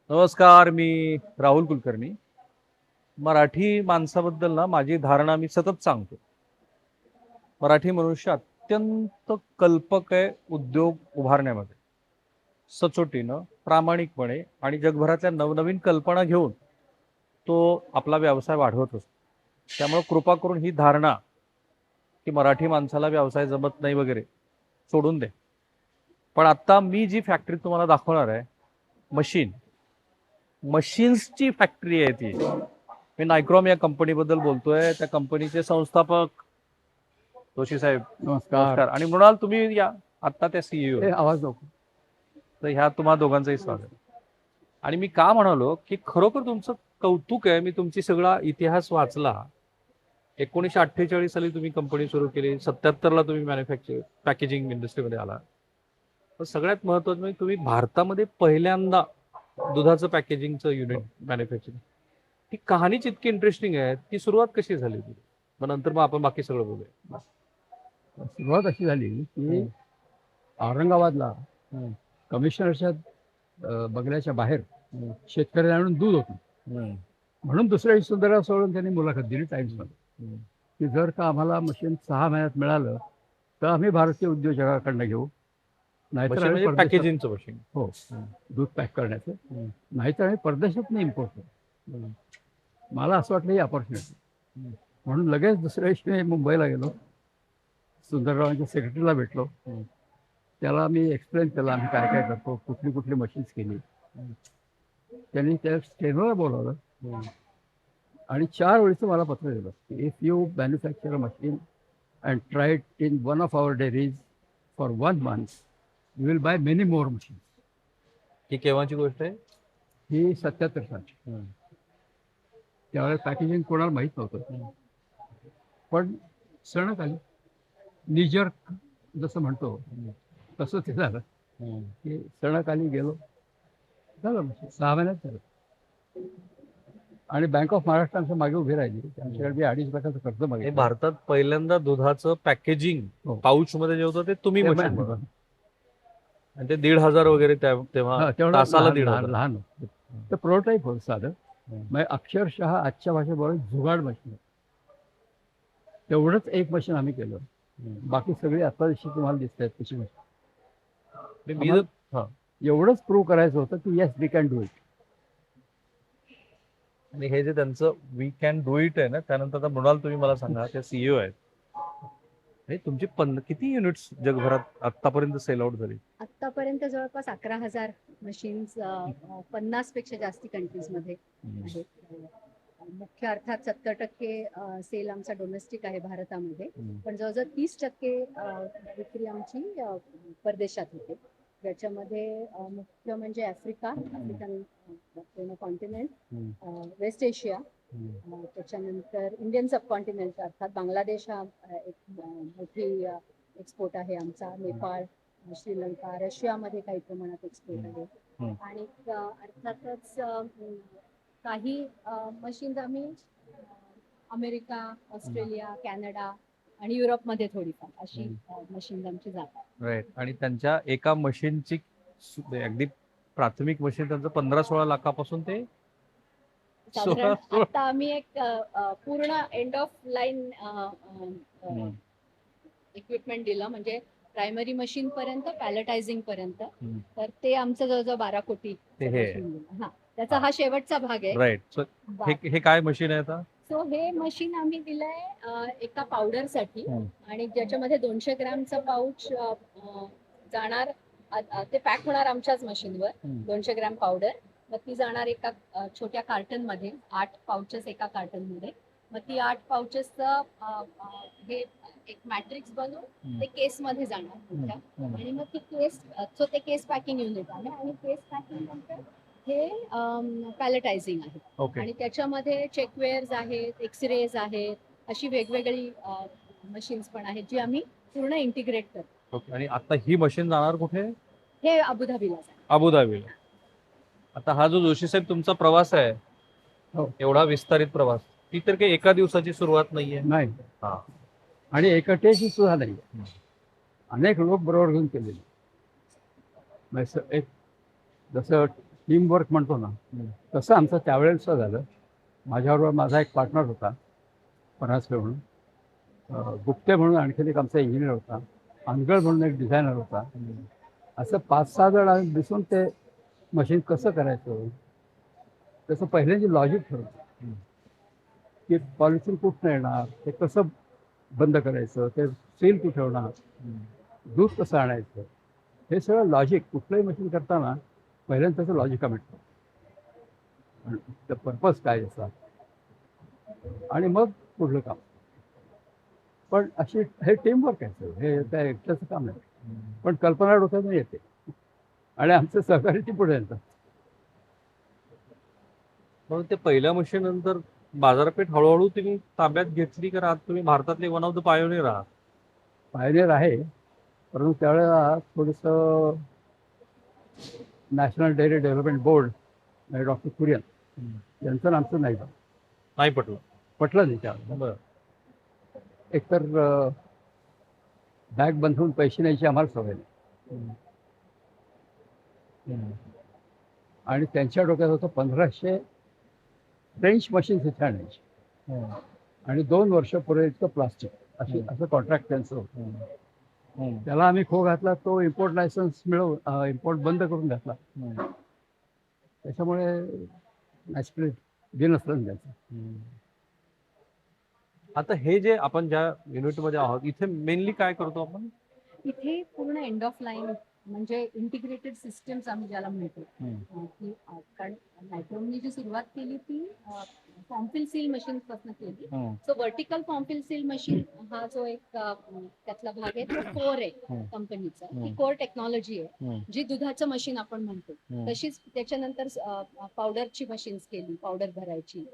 नमस्कार. मी राहुल कुलकर्णी. मराठी माणसाबद्दल ना माझी धारणा मी सतत सांगतो. मराठी मनुष्य अत्यंत कल्पक आहे उद्योग उभारण्यामध्ये. सचोटीनं, प्रामाणिकपणे आणि जगभरातल्या नवनवीन कल्पना घेऊन तो आपला व्यवसाय वाढवत असतो. त्यामुळे कृपा करून ही धारणा की मराठी माणसाला व्यवसाय जमत नाही वगैरे सोडून दे. पण आता मी जी फॅक्टरी तुम्हाला दाखवणार आहे, मशीन मशीन्सची फॅक्टरी आहे ती. मी नायक्रॉम या कंपनीबद्दल बोलतोय. त्या कंपनीचे संस्थापक जोशी साहेब. नमस्कार. नमस्कार. आणि म्हणाल तुम्ही या आता त्या सीईओ. आवाज नको. तर ह्या तुम्हा दोघांचंही स्वागत. आणि मी का म्हणालो की खरोखर तुमचं कौतुक आहे. मी तुमची सगळा इतिहास वाचला. 1948 साली तुम्ही कंपनी सुरू केली. 77ला तुम्ही मॅन्युफॅक्चर पॅकेजिंग इंडस्ट्रीमध्ये आला. तर सगळ्यात महत्वाचं म्हणजे तुम्ही भारतामध्ये पहिल्यांदा दुधाचं पॅकेजिंगचं युनिट मॅन्युफॅक्चरिंग. ही कहाणीच इतकी इंटरेस्टिंग आहे. ती सुरुवात कशी झाली होती? मग नंतर मग आपण बाकी सगळं बोलूया. सुरुवात अशी झाली की औरंगाबादला कमिशनरच्या बंगल्याच्या बाहेर शेतकऱ्यांना आणून दूध होतं. म्हणून दुसऱ्या दिवशी सुंदरराव सोडून त्यांनी मुलाखत दिली टाइम्समध्ये की जर का आम्हाला मशीन 6 महिन्यात मिळालं तर आम्ही भारतीय उद्योजकाकडनं घेऊ, नाहीतर आम्ही म्हणजे परदेशात. पॅकेजिंगचं मशीन. हो, दूध पॅक करण्याचं. नाहीतर आम्ही परदेशात इम्पोर्ट करू. मला असं वाटलं ही अपॉर्च्युनिटी. म्हणून लगेच दुसऱ्या दिवशी मी मुंबईला गेलो, सुंदररावांच्या सेक्रेटरीला भेटलो. त्याला मी एक्सप्लेन केलं आम्ही काय काय करतो, कुठली कुठली मशीन्स केली. त्यांनी त्या स्टेनोला बोलावलं आणि 4 वेळचं मला पत्र दिलं की if you manufacture a machine and try it in one of our dairies for 1 month you will buy many more machines. ही केव्हाची गोष्ट आहे? ही 77 सालची. त्यावेळेस पॅकेजिंग कोणाला माहीत नव्हतं. पण सणक आली, निजर जसं म्हणतो तसं ते झालं की सणक आली, गेलो, झालं मशीन 6 महिन्यात झालं. आणि बँक ऑफ महाराष्ट्र आमच्या मागे उभी राहिली. आमच्याकडे 2.5 लाखाचं कर्ज हे मागितलं. भारतात पहिल्यांदा दुधाचं पॅकेजिंग पाऊच मध्ये जे होतं ते तुम्ही ते मशीन मा- आणि ते 1,500 वगैरे तेव्हा हा, तेवढं तासाला लहान 1,500. लहान होतं. तर प्रोटोटाईप होतं साधं. म्हणजे अक्षरशः आजच्या भाषेबरोबर जुगाड मशीन. तेवढंच एक मशीन आम्ही केलं. बाकी सगळी आता जशी तुम्हाला दिसत आहेत तशी मशीन. मी आम्हाला एवढंच प्रूव्ह करायचं होतं की yes we can do it. आणि हे जे त्यांचं वी कॅन डू इट आहे ना, त्यानंतर आता म्हणाल तुम्ही मला सांगा, त्या सीईओ आहेत. हे तुमची किती युनिट्स जगभरात आतापर्यंत सेल आउट झाली? आतापर्यंत जवळपास 11,000 मशीन्स 50 पेक्षा जास्ती कंट्रीजमध्ये आहेत. मुख्य अर्थात 70% सेल आमचा डोमेस्टिक आहे भारतामध्ये, पण जवळजवळ 30% विक्री आमची परदेशात होते. ज्याच्यामध्ये मुख्य म्हणजे आफ्रिकन कॉन्टिनेंट, वेस्ट एशिया, त्याच्यानंतर इंडियन सबकॉन्टिनेंट अर्थात बांगलादेश हा एक मोठी एक्सपोर्ट आहे आमचा. नेपाळ, श्रीलंका, रशियामध्ये काही प्रमाणात एक्सपोर्ट आहे. आणि अर्थातच काही मशीन्स आम्ही अमेरिका, ऑस्ट्रेलिया, कॅनडा आणि युरोपमध्ये थोडीफार अशी मशीन्स आमची जातात. राईट. आणि त्यांच्या एका मशीनची अगदी प्राथमिक मशीन त्यांचं 15-16 लाखापासून ते साधारण आता आम्ही एक पूर्ण एंड ऑफ लाईन इक्विपमेंट दिलं, म्हणजे प्रायमरी मशीन पर्यंत, पॅलेटायझिंग पर्यंत. तर ते आमचं जवळजवळ 12 कोटी. हा, त्याचा हा शेवटचा भाग आहे. राईट. हे काय मशीन आहे आता? सो हे मशीन आम्ही दिलंय एका पावडर साठी, आणि ज्याच्यामध्ये 200 ग्रॅमचा पाऊच जाणार. ते पॅक होणार आमच्याच मशीनवर. 200 ग्रॅम पावडर, मग ती जाणार एका छोट्या कार्टन मध्ये, 8 पाउचेस एका कार्टन मध्ये. मग ती 8 पाउचेस हे एक मॅट्रिक्स बनवून ते केस मध्ये जाणार. आणि मग ती केस, सो ते केस पॅकिंग युनिट आहे. आणि केस पॅकिंग नंतर हे पॅलेटायझिंग आहे. आणि त्याच्यामध्ये चेकवेअर्स आहेत, एक्सरेज आहेत, अशी वेगवेगळी मशीन्स पण आहेत जी आम्ही पूर्ण इंटिग्रेट करतो. आणि आता ही मशीन जाणार कुठे? हे अबुधाबीला जाणार. अबुधाबीला. आता हा जो जोशी साहेब तुमचा प्रवास आहे, एवढा विस्तारित प्रवास, ती तर काही एका दिवसाची सुरुवात नाहीये. नाही, आणि एकटेची सुद्धा नाही. अनेक लोक बरोबर घेऊन केलेले. एक जसं टीमवर्क म्हणतो ना, तसं आमचं त्यावेळेस झालं. माझ्याबरोबर माझा एक पार्टनर होता, परासवे म्हणून. गुप्ते म्हणून आणखीन एक आमचा इंजिनियर होता. अनगळ म्हणून एक डिझायनर होता. असं 5-6 जण आम्ही दिसून ते मशीन कसं करायचं, त्याचं पहिल्यांदा लॉजिक ठरवलं की पॉलिथिन कुठनं येणार, ते कसं बंद करायचं, ते सील कुठे होणार, दूध कसं आणायचं, हे सगळं लॉजिक कुठलंही मशीन करताना पहिल्यांदा त्याचं लॉजिक मिळतं, द पर्पज काय याचा, आणि मग पुढलं काम. पण अशी हे टीमवर्क आहे सगळं. हे काय एकट्याचं काम नाही, पण कल्पना डोक्यातून येते आणि आमचं सहकारी ती पुढे येतात. मग ते पहिल्या मशीन नंतर बाजारपेठ हळूहळू तुम्ही ताब्यात घेतली, कारण आज तुम्ही भारतातले वन ऑफ द पायोनियर आहात. पायनियर आहे, परंतु त्यावेळेला थोडंसं national dairy development board doctor Kurien यांचं आमचं नाही झालं, नाही पटलं नाही त्यावेळेला. बरं. एकतर बॅग बंधून पैसे न्यायची आम्हाला सवय नाही, आणि त्यांच्या डोक्यात होतं 1500 फ्रेंच मशीन्स इथे आणायची आणि 2 वर्ष पुढे इतकं प्लास्टिक, असं कॉन्ट्रॅक्ट त्यांचं होतं. त्याला आम्ही खो घातला, तो इम्पोर्ट लायसन्स इम्पोर्ट बंद करून घातला. त्याच्यामुळे नॅचरली दिन असलं त्याचं. आता हे जे आपण ज्या युनिटमध्ये आहोत, इथे मेनली काय करतो आपण? इथे पूर्ण एंड ऑफ लाईन म्हणजे इंटिग्रेटेड सिस्टम्स आम्ही ज्याला म्हणतो, की कारण नायट्रोमनी जी सुरुवात केली ती फॉर्मफिल सील मशीन पासून केली. सो व्हर्टिकल फॉर्मफिल सील मशीन हा जो एक त्यातला भाग आहे तो कोर आहे कंपनीचा. ही कोर टेक्नॉलॉजी आहे, जी दुधाचं मशीन आपण म्हणतो. तशीच त्याच्यानंतर पावडरची मशीन्स केली, पावडर भरायची.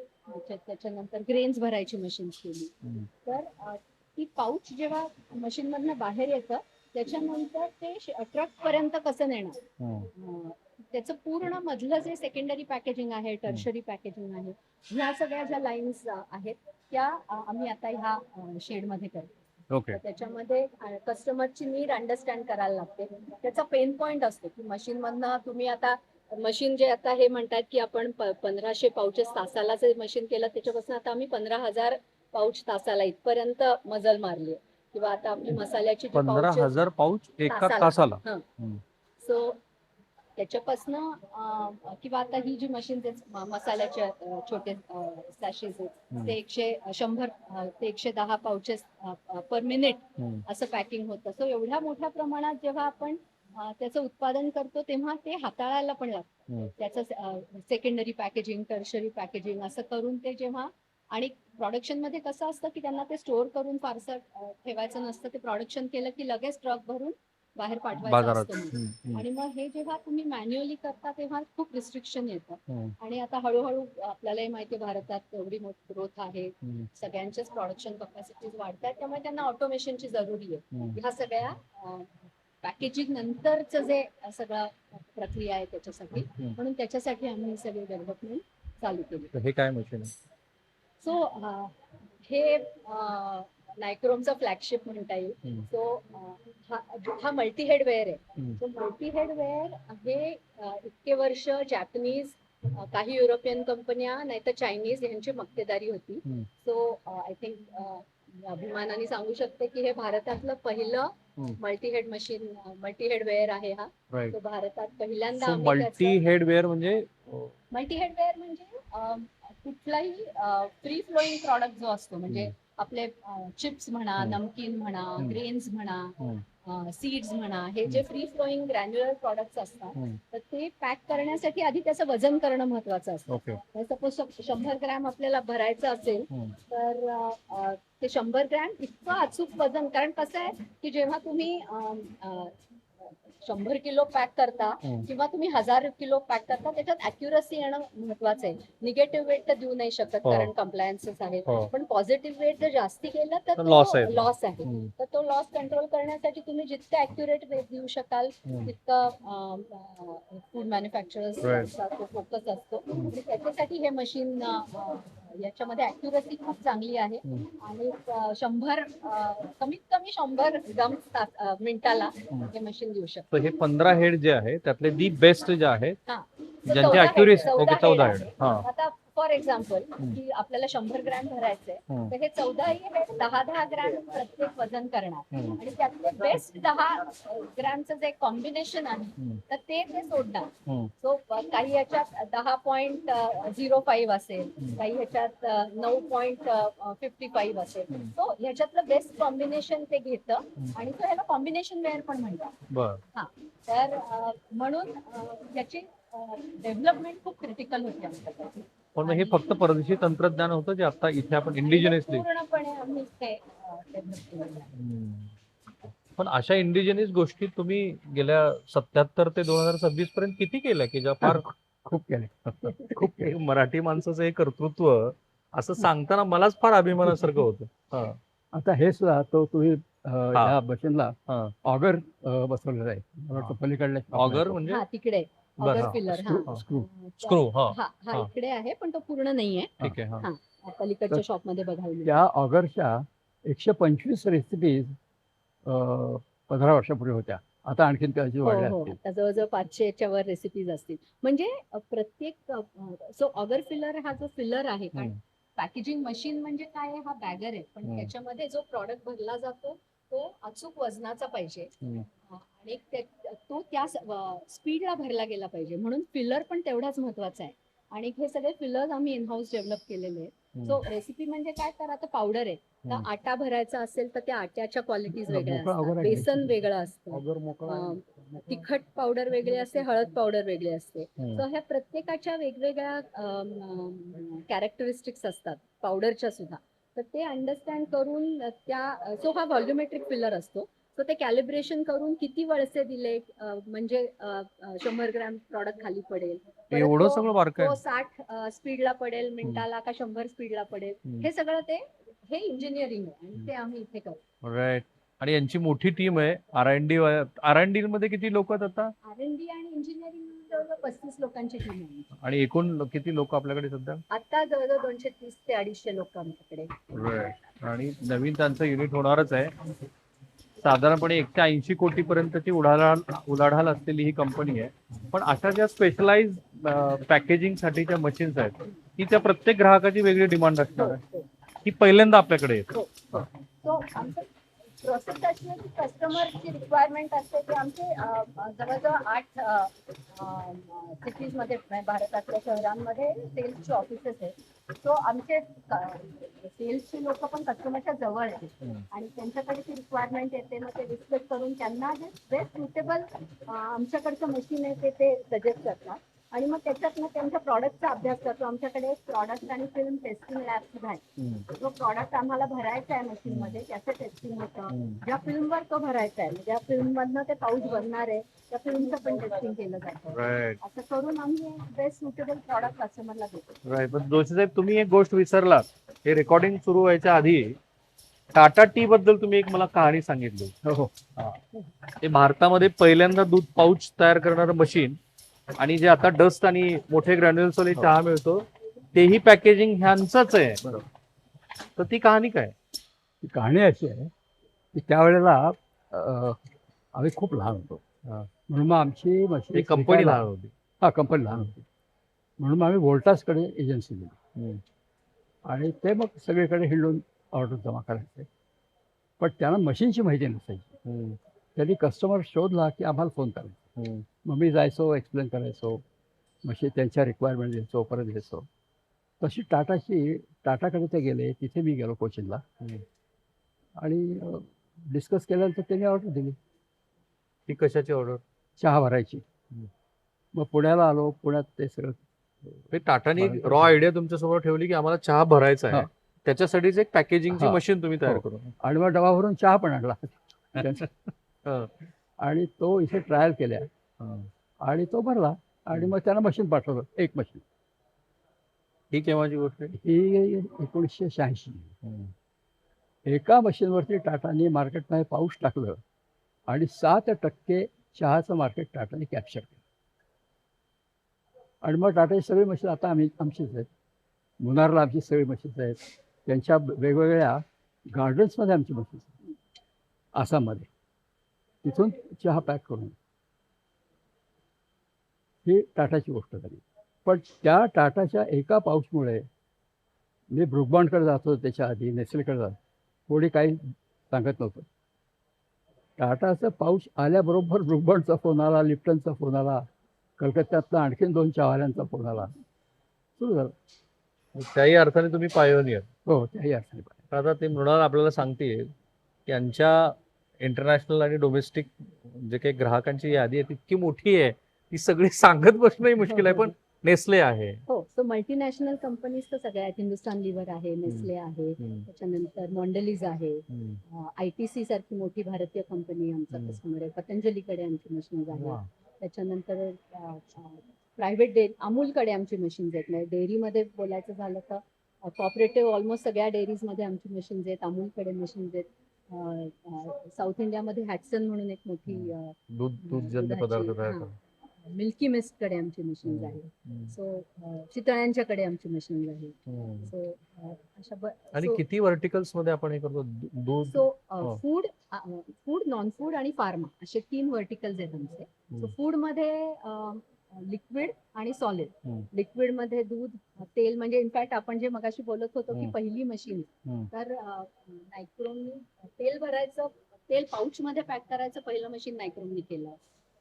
त्याच्यानंतर ग्रेन्स भरायची मशीन्स केली. तर ती पाऊच जेव्हा मशीन मधनं बाहेर येतं, त्याच्यानंतर ते ट्रक पर्यंत कसं नेणार, त्याचं पूर्ण मधलं जे सेकंडरी पॅकेजिंग आहे, टर्शरी पॅकेजिंग आहे, ह्या सगळ्या ज्या लाईन्स आहेत त्या आम्ही आता ह्या शेडमध्ये करतो. ओके. त्याच्यामध्ये कस्टमरची नीड अंडरस्टँड करायला लागते. त्याचा पेन पॉइंट असतो की मशीन मधनं तुम्ही आता मशीन जे आता हे म्हणतात की आपण 1500 पाउचेस तासाला जे मशीन केलं, त्याच्यापासून आता आम्ही 15,000 पाऊच तासाला इथपर्यंत मजल मारली. किंवा आता आपली मसाल्याची 15,000 पाऊच एका तासाला. सो त्याच्यापासनं किंवा आता ही जी मशीन मसाल्याचे छोटे सॅशेस आहेत, ते 100 ते 110 पाउचेस पर मिनिट असं पॅकिंग होतं. सो एवढ्या मोठ्या प्रमाणात जेव्हा आपण त्याचं उत्पादन करतो, तेव्हा ते हाताळायला पण लागतं. त्याचं सेकंडरी पॅकेजिंग, टर्शरी पॅकेजिंग असं करून ते जेव्हा, आणि प्रोडक्शन मध्ये कसं असतं की त्यांना ते स्टोअर करून फारसं ठेवायचं नसतं. ते प्रोडक्शन केलं की लगेच ट्रक भरून बाहेर पाठवायचं असतं. आणि मग हे जेव्हा तुम्ही मॅन्युअली करता तेव्हा खूप रिस्ट्रिक्शन येतं. आणि आता हळूहळू आपल्यालाही माहिती आहे, भारतात एवढी मोठी ग्रोथ आहे, सगळ्यांचेच प्रोडक्शन कॅपॅसिटीज वाढतात, त्यामुळे त्यांना ऑटोमेशनची जरुरी आहे. ह्या सगळ्या पॅकेजिंग नंतरचं जे सगळं प्रक्रिया आहे त्याच्यासाठी, म्हणून त्याच्यासाठी आम्ही सगळे डेव्हलपमेंट चालू केली. हे काय मशीन आहे? सो हे नायक्रोमचा फ्लॅगशिप म्हणता येईल. सो हा मल्टी हेड वेअर आहे. सो मल्टी हेड वेअर हे इतके वर्ष जॅपनीज, काही युरोपियन कंपन्या, नाही तर चायनीज यांची मक्तेदारी होती. सो आय थिंक अभिमानाने सांगू शकते की हे भारतातलं पहिलं multi head machine, multi head weigher आहे हा. तो भारतात पहिल्यांदा. मल्टी हेड वेअर म्हणजे कुठलाही फ्री फ्लोईंग प्रॉडक्ट जो असतो, म्हणजे आपले चिप्स म्हणा, नमकीन म्हणा, ग्रेन्स म्हणा, सीड्स म्हणा, हे जे फ्री फ्लोईंग ग्रॅन्युलर प्रॉडक्ट्स असतात, तर ते पॅक करण्यासाठी आधी त्याचं वजन करणं महत्वाचं असतं. सपोज 100 ग्रॅम आपल्याला भरायचं असेल, तर ते 100 ग्रॅम इतकं अचूक वजन, कारण कसं आहे की जेव्हा तुम्ही 100 किलो पॅक करता किंवा तुम्ही 1000 किलो पॅक करता, त्याच्यात अॅक्युरसी येणं महत्वाचं आहे. निगेटिव्ह वेट तर देऊ नाही शकत, कारण कंप्लायन्सेस आहेत. पण पॉझिटिव्ह वेट जर जास्ती केलं तर तो लॉस आहे. तर तो लॉस कंट्रोल करण्यासाठी तुम्ही जितकं अॅक्युरेट वेट देऊ शकाल तितकं फूड मॅन्युफॅक्चरर्सचा तो फोकस असतो. आणि त्याच्यासाठी हे मशीन याच्यामध्ये अॅक्युरसी खूप चांगली आहे हम्म. आणि 100 कमीत कमी 100 ग्राम्स मिनिटाला हे मशीन देऊ शकतो. तर हे 15 हेड जे आहे त्यातले दी बेस्ट जे आहेत हा ज्यांची 14 accuracy- head ओके, 14 head. आहे. हा. आता फॉर एक्झाम्पल हम्म. की आपल्याला 100 ग्रॅम भरायचंय हम्म. तर हे 14ही हेड 10-10 ग्रॅम प्रत्येक वजन करणार हम्म. आणि त्यातले बेस्ट 10 ग्रॅमचं जे कॉम्बिनेशन आहे हम्म. तर ते सोडणार. हम्म. सो काही ह्याच्यात 10.05 असेल, काही ह्याच्यात 9.55 असेल. हम्म. सो ह्याच्यातलं बेस्ट कॉम्बिनेशन ते घेतं आणि तो ह्याला कॉम्बिनेशन वेअर पण म्हणतात. बर. हा तर म्हणून याची डेव्हलपमेंट खूप क्रिटिकल होती आमच्यासाठी. पण मग हे फक्त परदेशी तंत्रज्ञान होतं जे आता इथे आपण इंडिजिनियसली पूर्णपणे आम्ही इथे डेव्हलप केलेलं आहे. पण अशा इंडिजिनियस गोष्टी तुम्ही गेल्या 77 ते 2026 पर्यंत किती केल्या की ज्या फार खूप केले. खूप हे मराठी माणसाचं हे कर्तृत्व असं सांगताना मलाच फार अभिमानासारखं होतं. हा. आता हे सुद्धा तो तुम्ही या मशीनला हा. ऑगर बसवलेला आहे. मला वाटतं पलीकडल्या ऑगर म्हणजे हा तिकडे बरं, ऑगर हा. Filler screw screw screw. हा. हा हा हा. इकडे आहे पण तो पूर्ण नाहीये. ठीक आहे. हा. हा पलीकडच्या शॉप मध्ये बघायला मिळेल. त्या ऑगरच्या 125 रेसिपीज 15 वर्षापूर्वी होत्या. आता आणखीन त्याची वाढल्या हो असतील. आता जवळजवळ 500च्या वर रेसिपीज असतील. म्हणजे प्रत्येक सो ऑगर फिलर हा जो फिलर आहे हम्म. पॅकेजिंग मशीन म्हणजे काय आहे, हा बॅगर आहे पण हम्म. त्याच्यामध्ये जो प्रॉडक्ट भरला जातो तो अचूक वजनाचा पाहिजे हम्म. आणि तो त्या स्पीडला भरला गेला पाहिजे म्हणून फिलर पण तेवढाच महत्वाचा आहे. आणि हे सगळे फिलर्स आम्ही इन हाऊस डेव्हलप केलेले आहेत. सो रेसिपी म्हणजे काय तर आता पावडर आहे तर हम्म. आटा भरायचा असेल तर त्या आट्याच्या क्वालिटीज वेगळ्या मोकळा ऑगर असतात, आहे. बेसन वेगळं असतं, ऑगर मोकळा आहे. तिखट पावडर वेगळी असते, हळद पावडर वेगळी असते. हम्म. तर ह्या प्रत्येकाच्या वेगवेगळ्या कॅरेक्टरिस्टिक्स असतात पावडरच्या सुद्धा. तर ते अंडरस्टँड करून त्या सो हा व्हॉल्युमेट्रिक फिलर असतो. सो ते कॅलिब्रेशन करून किती वळसे दिले म्हणजे 100 ग्रॅम प्रॉडक्ट खाली पडेल, परत एवढं सगळं बारकाईने? तो 60 स्पीडला पडेल मिनिटाला का 100 स्पीडला पडेल, हे सगळं हे इंजिनिअरिंग आहे आणि ते आम्ही इथे करतो. राईट. आणि यांची मोठी टीम आहे R&D मध्ये किती लोक आहेत आता? R&D आणि इंजिनिअरिंग जवळजवळ 35 लोकांची टीम आहे. आणि एकूण किती लोक आपल्याकडे सध्या? आता जवळजवळ 230 ते 250 लोक आमच्याकडे. राईट. आणि नवीन त्यांचं युनिट होणारच आहे. साधारणपणे 180 कोटी पर्यंतची उलाढाल असलेली ही कंपनी आहे. पण अशा ज्या स्पेशलाइज पॅकेजिंग साठीच्या मशीन्स आहेत की त्या प्रत्येक ग्राहकाची वेगळी डिमांड असणार आहे. ही पहिल्यांदा आपल्याकडे येते. सो आमचं प्रोसेस अशी आहे की कस्टमरची रिक्वायरमेंट असते की आमचे जवळजवळ 8 सिटीज मध्ये भारतातल्या शहरांमध्ये सेल्सचे ऑफिसेस आहेत. सो आमचे सेल्सचे लोक पण कस्टमरच्या जवळ आहेत आणि त्यांच्याकडे ती रिक्वायरमेंट येते मग ते डिस्कस करून त्यांना जे बेस्ट सुटेबल आमच्याकडचं मशीन आहे ते सजेस्ट करतात आणि मग त्याच्यातनं त्यांच्या प्रॉडक्टचा अभ्यास करतो. आमच्याकडे एक प्रॉडक्ट आणि फिल्म टेस्टिंग लॅब सुद्धा आहे. जो प्रॉडक्ट आम्हाला भरायचा आहे मशीन मध्ये त्याचं टेस्टिंग होतं. ज्या फिल्मवर तो भरायचा आहे ज्या फिल्म मधनं ते पाऊच भरणार आहे त्या फिल्मचं पण टेस्टिंग केलं जातं. राईट. असं करून आम्ही बेस्ट सुटेबल प्रॉडक्ट कस्टमरला देतो. राईट. पण जोशी साहेब तुम्ही एक गोष्ट विसरलात. हे रेकॉर्डिंग सुरू व्हायच्या आधी टाटा टी बद्दल तुम्ही एक मला कहाणी सांगितली. हो. ते भारतामध्ये पहिल्यांदा दूध पाऊच तयार करणारं मशीन आणि जे आता डस्ट आणि मोठे ग्रॅन्युल्स वाले चहा मिळतो तेही पॅकेजिंग ह्यांचंच आहे. बरोबर. तर ती कहाणी काय? ती कहाणी अशी आहे की त्यावेळेला आम्ही खूप लहान होतो. म्हणून मग आमची मशीन कंपनी लहान होती. हा कंपनी लहान होती म्हणून मग आम्ही व्होल्टासकडे एजन्सी दिली आणि ते मग सगळीकडे हिंडून ऑर्डर जमा करायचे. पण त्यांना मशीनची माहिती नसायची. त्यांनी कस्टमर शोधला की आम्हाला फोन करायचा. मग मी जायचो, एक्सप्लेन करायचो, मशीन त्यांच्या रिक्वायरमेंट द्यायचो, परत द्यायचो. तशी टाटाकडे ते गेले, तिथे मी गेलो कोचिंगला आणि डिस्कस केल्यानंतर त्यांनी ऑर्डर दिली. ती कशाची ऑर्डर? चहा भरायची. मग पुण्याला आलो. पुण्यात ते सगळं टाटाने रॉ आयडिया तुमच्यासमोर ठेवली की आम्हाला चहा भरायचा आहे, त्याच्यासाठीच एक पॅकेजिंगची मशीन तुम्ही तयार करू. आणि मग डबा भरून चहा पण आणला आणि तो इथे ट्रायल केल्या आणि तो भरला आणि मग त्यांना मशीन पाठवलं. एक मशीन. ही केव्हाची गोष्ट आहे? ही 1986. एका मशीनवरती टाटाने मार्केटमध्ये पाऊस टाकलं आणि 7% चहाचं मार्केट टाटाने कॅप्चर केलं. आणि मग टाटाची सगळी मशीन आता आमचीच आहेत. मुन्नारला आमची सगळी मशीन्स आहेत. त्यांच्या वेगवेगळ्या गार्डन्समध्ये आमची मशीन्स आहेत. आसाममध्ये तिथून चहा पॅक करून ही टाटाची गोष्ट झाली. पण त्या टाटाच्या एका पाऊचमुळे मी ब्रुकबॉन्डकडे जात होतो, त्याच्या आधी नेस्लेकडे जातो, कोणी काही सांगत नव्हतं. टाटाचं पाऊच आल्याबरोबर ब्रुकबॉन्डचा फोन आला, लिप्टनचा फोन आला, कलकत्त्यातनं आणखीन 2 चहावाल्यांचा फोन आला, सुरू झालं. त्याही अर्थाने तुम्ही पायोनियर. हो, त्याही अर्थाने. आता ते मृणाल आपल्याला सांगते त्यांच्या इंटरनॅशनल आणि डोमेस्टिक जे काही ग्राहकांची यादी आहे तितकी मोठी आहे, ती सगळी सांगत बसणंही मुश्किल आहे. पण नेस्ले आहे, हो, सो मल्टीनॅशनल कंपनीज तर सगळ्या आहेत. हिंदुस्तान लिव्हर आहे, नेस्ले आहे, त्याच्यानंतर मॉन्डेलीज आहे, ITC सारखी मोठी भारतीय कंपनी आमचा कस्टमर आहे. पतंजलीकडे आमची मशीन्स आहेत. त्याच्यानंतर प्रायव्हेट डेअरी अमूलकडे आमची मशीन्स आहेत. म्हणजे डेअरीमध्ये बोलायचं झालं तर कॉपरेटिव्ह ऑलमोस्ट सगळ्या डेअरीजमध्ये आमची मशीन्स आहेत. अमूलकडे मशीन्स आहेत. साऊथ इंडियामध्ये हॅटसन म्हणून एक मोठी दूधजन्य पदार्थ तयार करतात. मिल्की मिस्टकडे आमची मशीन्स आहेत. सो चितळ्यांच्याकडे आमची मशीन्स आहेत. सो अशा आणि किती व्हर्टिकल्स मध्ये आपण हे करतो दूध? सो फूड नॉन फूड आणि फार्मा असे 3 व्हर्टिकल्स आहेत आमचे. सो फूड मध्ये लिक्विड आणि सॉलिड. लिक्विड मध्ये दूध, तेल, म्हणजे इनफॅक्ट आपण जे मगाशी बोलत होतो की पहिली मशीन तर नायक्रोम तेल भरायचं, तेल पाऊच मध्ये पॅक करायचं पहिलं मशीन नायक्रोमनी केलं.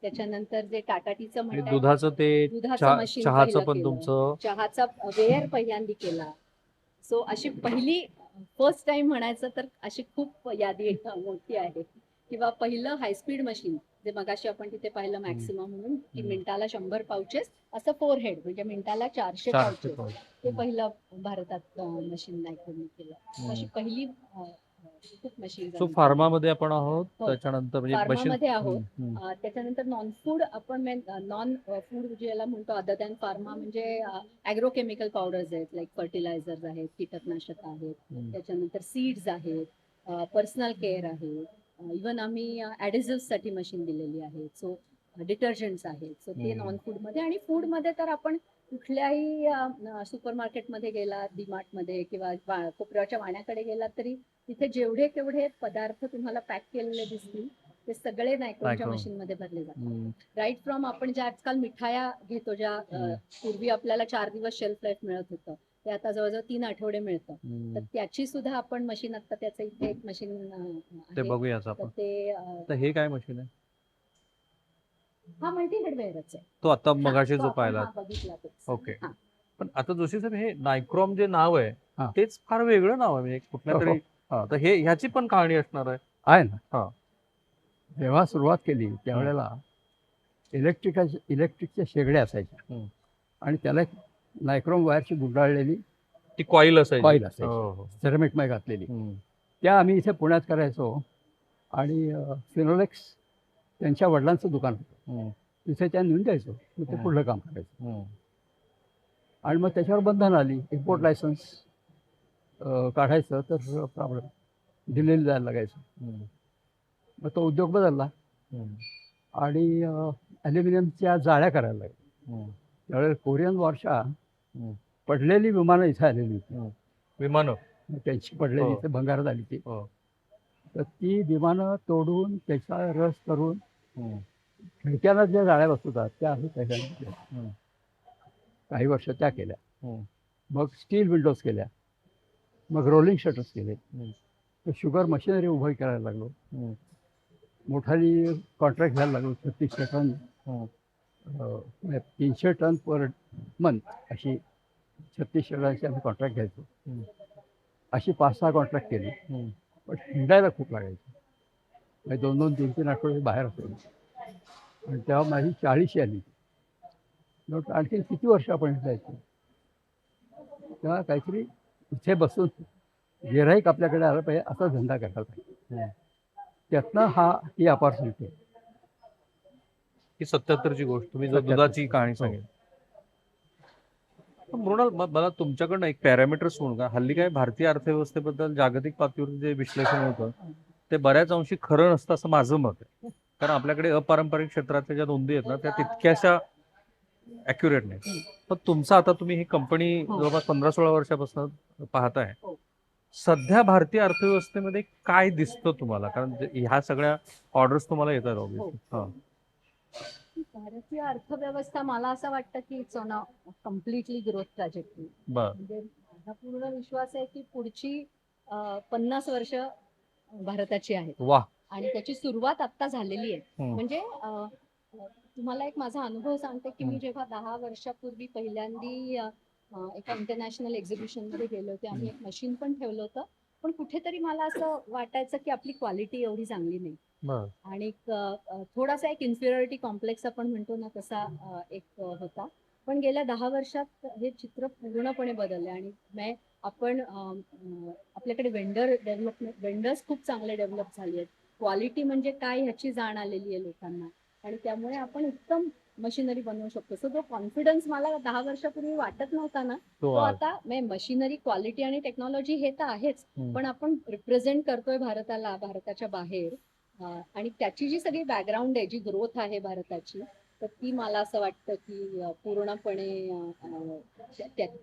त्याच्यानंतर जे टाटा टीचं म्हणतात दुधाचं ते दुधाचं मशीन, चहाचं पण तुमचं, चहाचा वेअर पहिल्यांदा केला. सो अशी पहिली फर्स्ट टाइम म्हणायचं तर अशी खूप यादी मोठी आहे. किंवा पहिलं हायस्पीड मशीन जे मगाशी आपण तिथे पाहिलं मॅक्सिमम म्हणून की मिनिटाला 100 पाउचेस असं 4 हेड म्हणजे मिनिटाला 400 पाउचेस ते पहिलं भारतात मशीन नायक्रोमनी केलं. अशी पहिली खूप मशीन. सो फार्मामध्ये आपण आहोत. त्याच्यानंतर म्हणजे फार्मामध्ये आहोत. त्याच्यानंतर नॉन फूड आपण नॉन फूड ज्याला म्हणतो अदर दॅन फार्मा म्हणजे ॲग्रोकेमिकल पावडर्स आहेत, लाईक फर्टिलायझर्स आहेत, कीटकनाशक आहेत, त्याच्यानंतर सीड्स आहेत, पर्सनल केअर आहे. इव्हन आम्ही ॲडेझिव्ह साठी मशीन दिलेली आहे. सो डिटर्जंट्स आहेत. सो ते नॉन फूडमध्ये. आणि फूडमध्ये तर आपण कुठल्याही सुपरमार्केटमध्ये गेला, डीमार्टमध्ये किंवा कोपऱ्याच्या वाण्याकडे गेला तरी तिथे जेवढे तेवढे पदार्थ तुम्हाला पॅक केलेले दिसतील ते सगळे नायक्रोमच्या मशीन मध्ये भरले जातात. राईट फ्रॉम आपण ज्या आजकाल मिठाया घेतो, ज्या पूर्वी आपल्याला 4 दिवस शेल्फ लाईफ मिळत होतं ते आता जवळजवळ 3 आठवडे मिळतं. तर त्याची सुद्धा आपण मशीन, आता त्याचं इथे एक मशीन ते बघूया आपण. तर हे काय मशीन आहे? हा मल्टी हेडवेअरच आहे. तो आता मगाशी जो पाहिला. बघितला. ओके. पण आता जोशी साहेब हे नायक्रोम जे नाव आहे तेच फार वेगळं नाव आहे. म्हणजे कुठल्या तरी तर हे ह्याची पण कहाणी असणार आहे ना. जेव्हा सुरुवात केली त्यावेळेला इलेक्ट्रिकच्या शेगड्या असायच्या आणि त्याला नायक्रोम वायरची गुंडाळलेली ती कॉईल असायची, सेरामिकमध्ये घातलेली. त्या आम्ही इथे पुण्यात करायचो. आणि फिनोलेक्स त्यांच्या वडिलांचं दुकान होतं, तिथे त्या नेऊन द्यायचो. मग ते पुढलं काम करायचं. आणि मग त्याच्यावर बंधन आली. इम्पोर्ट लायसन्स काढायचं तर प्रॉब्लेम, दिल्लीला जायला लागायचं. मग तो उद्योग बदलला आणि ॲल्युमिनियमच्या जाळ्या करायला लागल्या. त्यावेळेस कोरियन वॉरच्या पडलेली विमानं इथे आलेली होती. विमानं त्यांची पडलेली इथे भंगारात आली ती. तर ती विमानं तोडून त्याचा रस करून खिडक्यांना ज्या जाळ्या बसवतात त्या आम्ही त्याच्याने काही वर्ष त्या केल्या. मग स्टील विंडोज केल्या. मग रोलिंग शटर्स केले. शुगर मशिनरी उभी करायला लागलो. मोठाली कॉन्ट्रॅक्ट घ्यायला लागलो. 3600 टन 300 टन पर मंथ अशी 3600 टनची आम्ही कॉन्ट्रॅक्ट घ्यायचो. अशी 5-6 कॉन्ट्रॅक्ट केली. पण हिंडायला खूप लागायचं. म्हणजे 2-2, 3-3 आठवडे बाहेर असायचे. आणि तेव्हा माझी 40 आली. आणखी किती वर्ष आपण हिंडायचं. तेव्हा काहीतरी इथे बसून गिऱ्हाईक आपल्याकडे आलं पाहिजे असा धंदा करायला पाहिजे. त्यातनं ही अपॉर्च्युनिटी आहे. ही 77ची गोष्ट तुम्ही दुधाची कहाणी सांगितली. मृणाल, मला तुमच्याकडनं एक पॅरामीटर सोडून का, हल्ली काय भारतीय अर्थव्यवस्थेबद्दल जागतिक पातळीवर जे विश्लेषण होतं ते बऱ्याच अंशी खरं नसतं असं माझं मत आहे. कारण आपल्याकडे अपारंपरिक क्षेत्रातल्या ज्या नोंदी आहेत ना त्या तितक्याशा ॲक्युरेट नाही. पण तुमचं आता तुम्ही ही कंपनी हो. जवळपास 15-16 वर्षापासून पाहताय. हो. सध्या भारतीय अर्थव्यवस्थेमध्ये काय दिसतं तुम्हाला? कारण ह्या सगळ्या ऑर्डर्स तुम्हाला येतात हो. ऑब्व्हियसली. हां. भारतीय अर्थव्यवस्था मला असं वाटतं की it's on a completely growth trajectory. बरं. म्हणजे माझा पूर्ण विश्वास आहे की पुढची 50 वर्ष भारताची आहेत वाह! आणि त्याची सुरुवात आता झालेली आहे. हं. म्हणजे तुम्हाला एक माझा अनुभव सांगते की मी हं. जेव्हा 10 वर्षापूर्वी पहिल्यांदी एका इंटरनॅशनल एक्झिबिशन मध्ये गेले होते. आम्ही एक मशीन पण ठेवलं होतं, पण कुठेतरी मला असं वाटायचं की आपली क्वालिटी एवढी चांगली नाही बरं. आणि थोडासा एक इन्फिरियरिटी कॉम्प्लेक्स आपण म्हणतो ना तसा होता. पण गेल्या 10 वर्षात हे चित्र पूर्णपणे बदलले आणि आपण आपल्याकडे वेंडर्स खूप चांगले डेव्हलप झाले आहेत. क्वालिटी म्हणजे काय ह्याची जाण आलेली आहे लोकांना आणि त्यामुळे आपण उत्तम मशिनरी बनवू शकतो. सो जो कॉन्फिडन्स मला 10 वर्षापूर्वी वाटत नव्हता ना, तो तो आज. आता मशिनरी, क्वालिटी आणि टेक्नॉलॉजी हे तर आहेच, हं. पण आपण रिप्रेझेंट करतोय भारताला भारताच्या बाहेर. आणि त्याची जी सगळी बॅकग्राऊंड आहे, जी ग्रोथ आहे भारताची, तर ती मला असं वाटतं की पूर्णपणे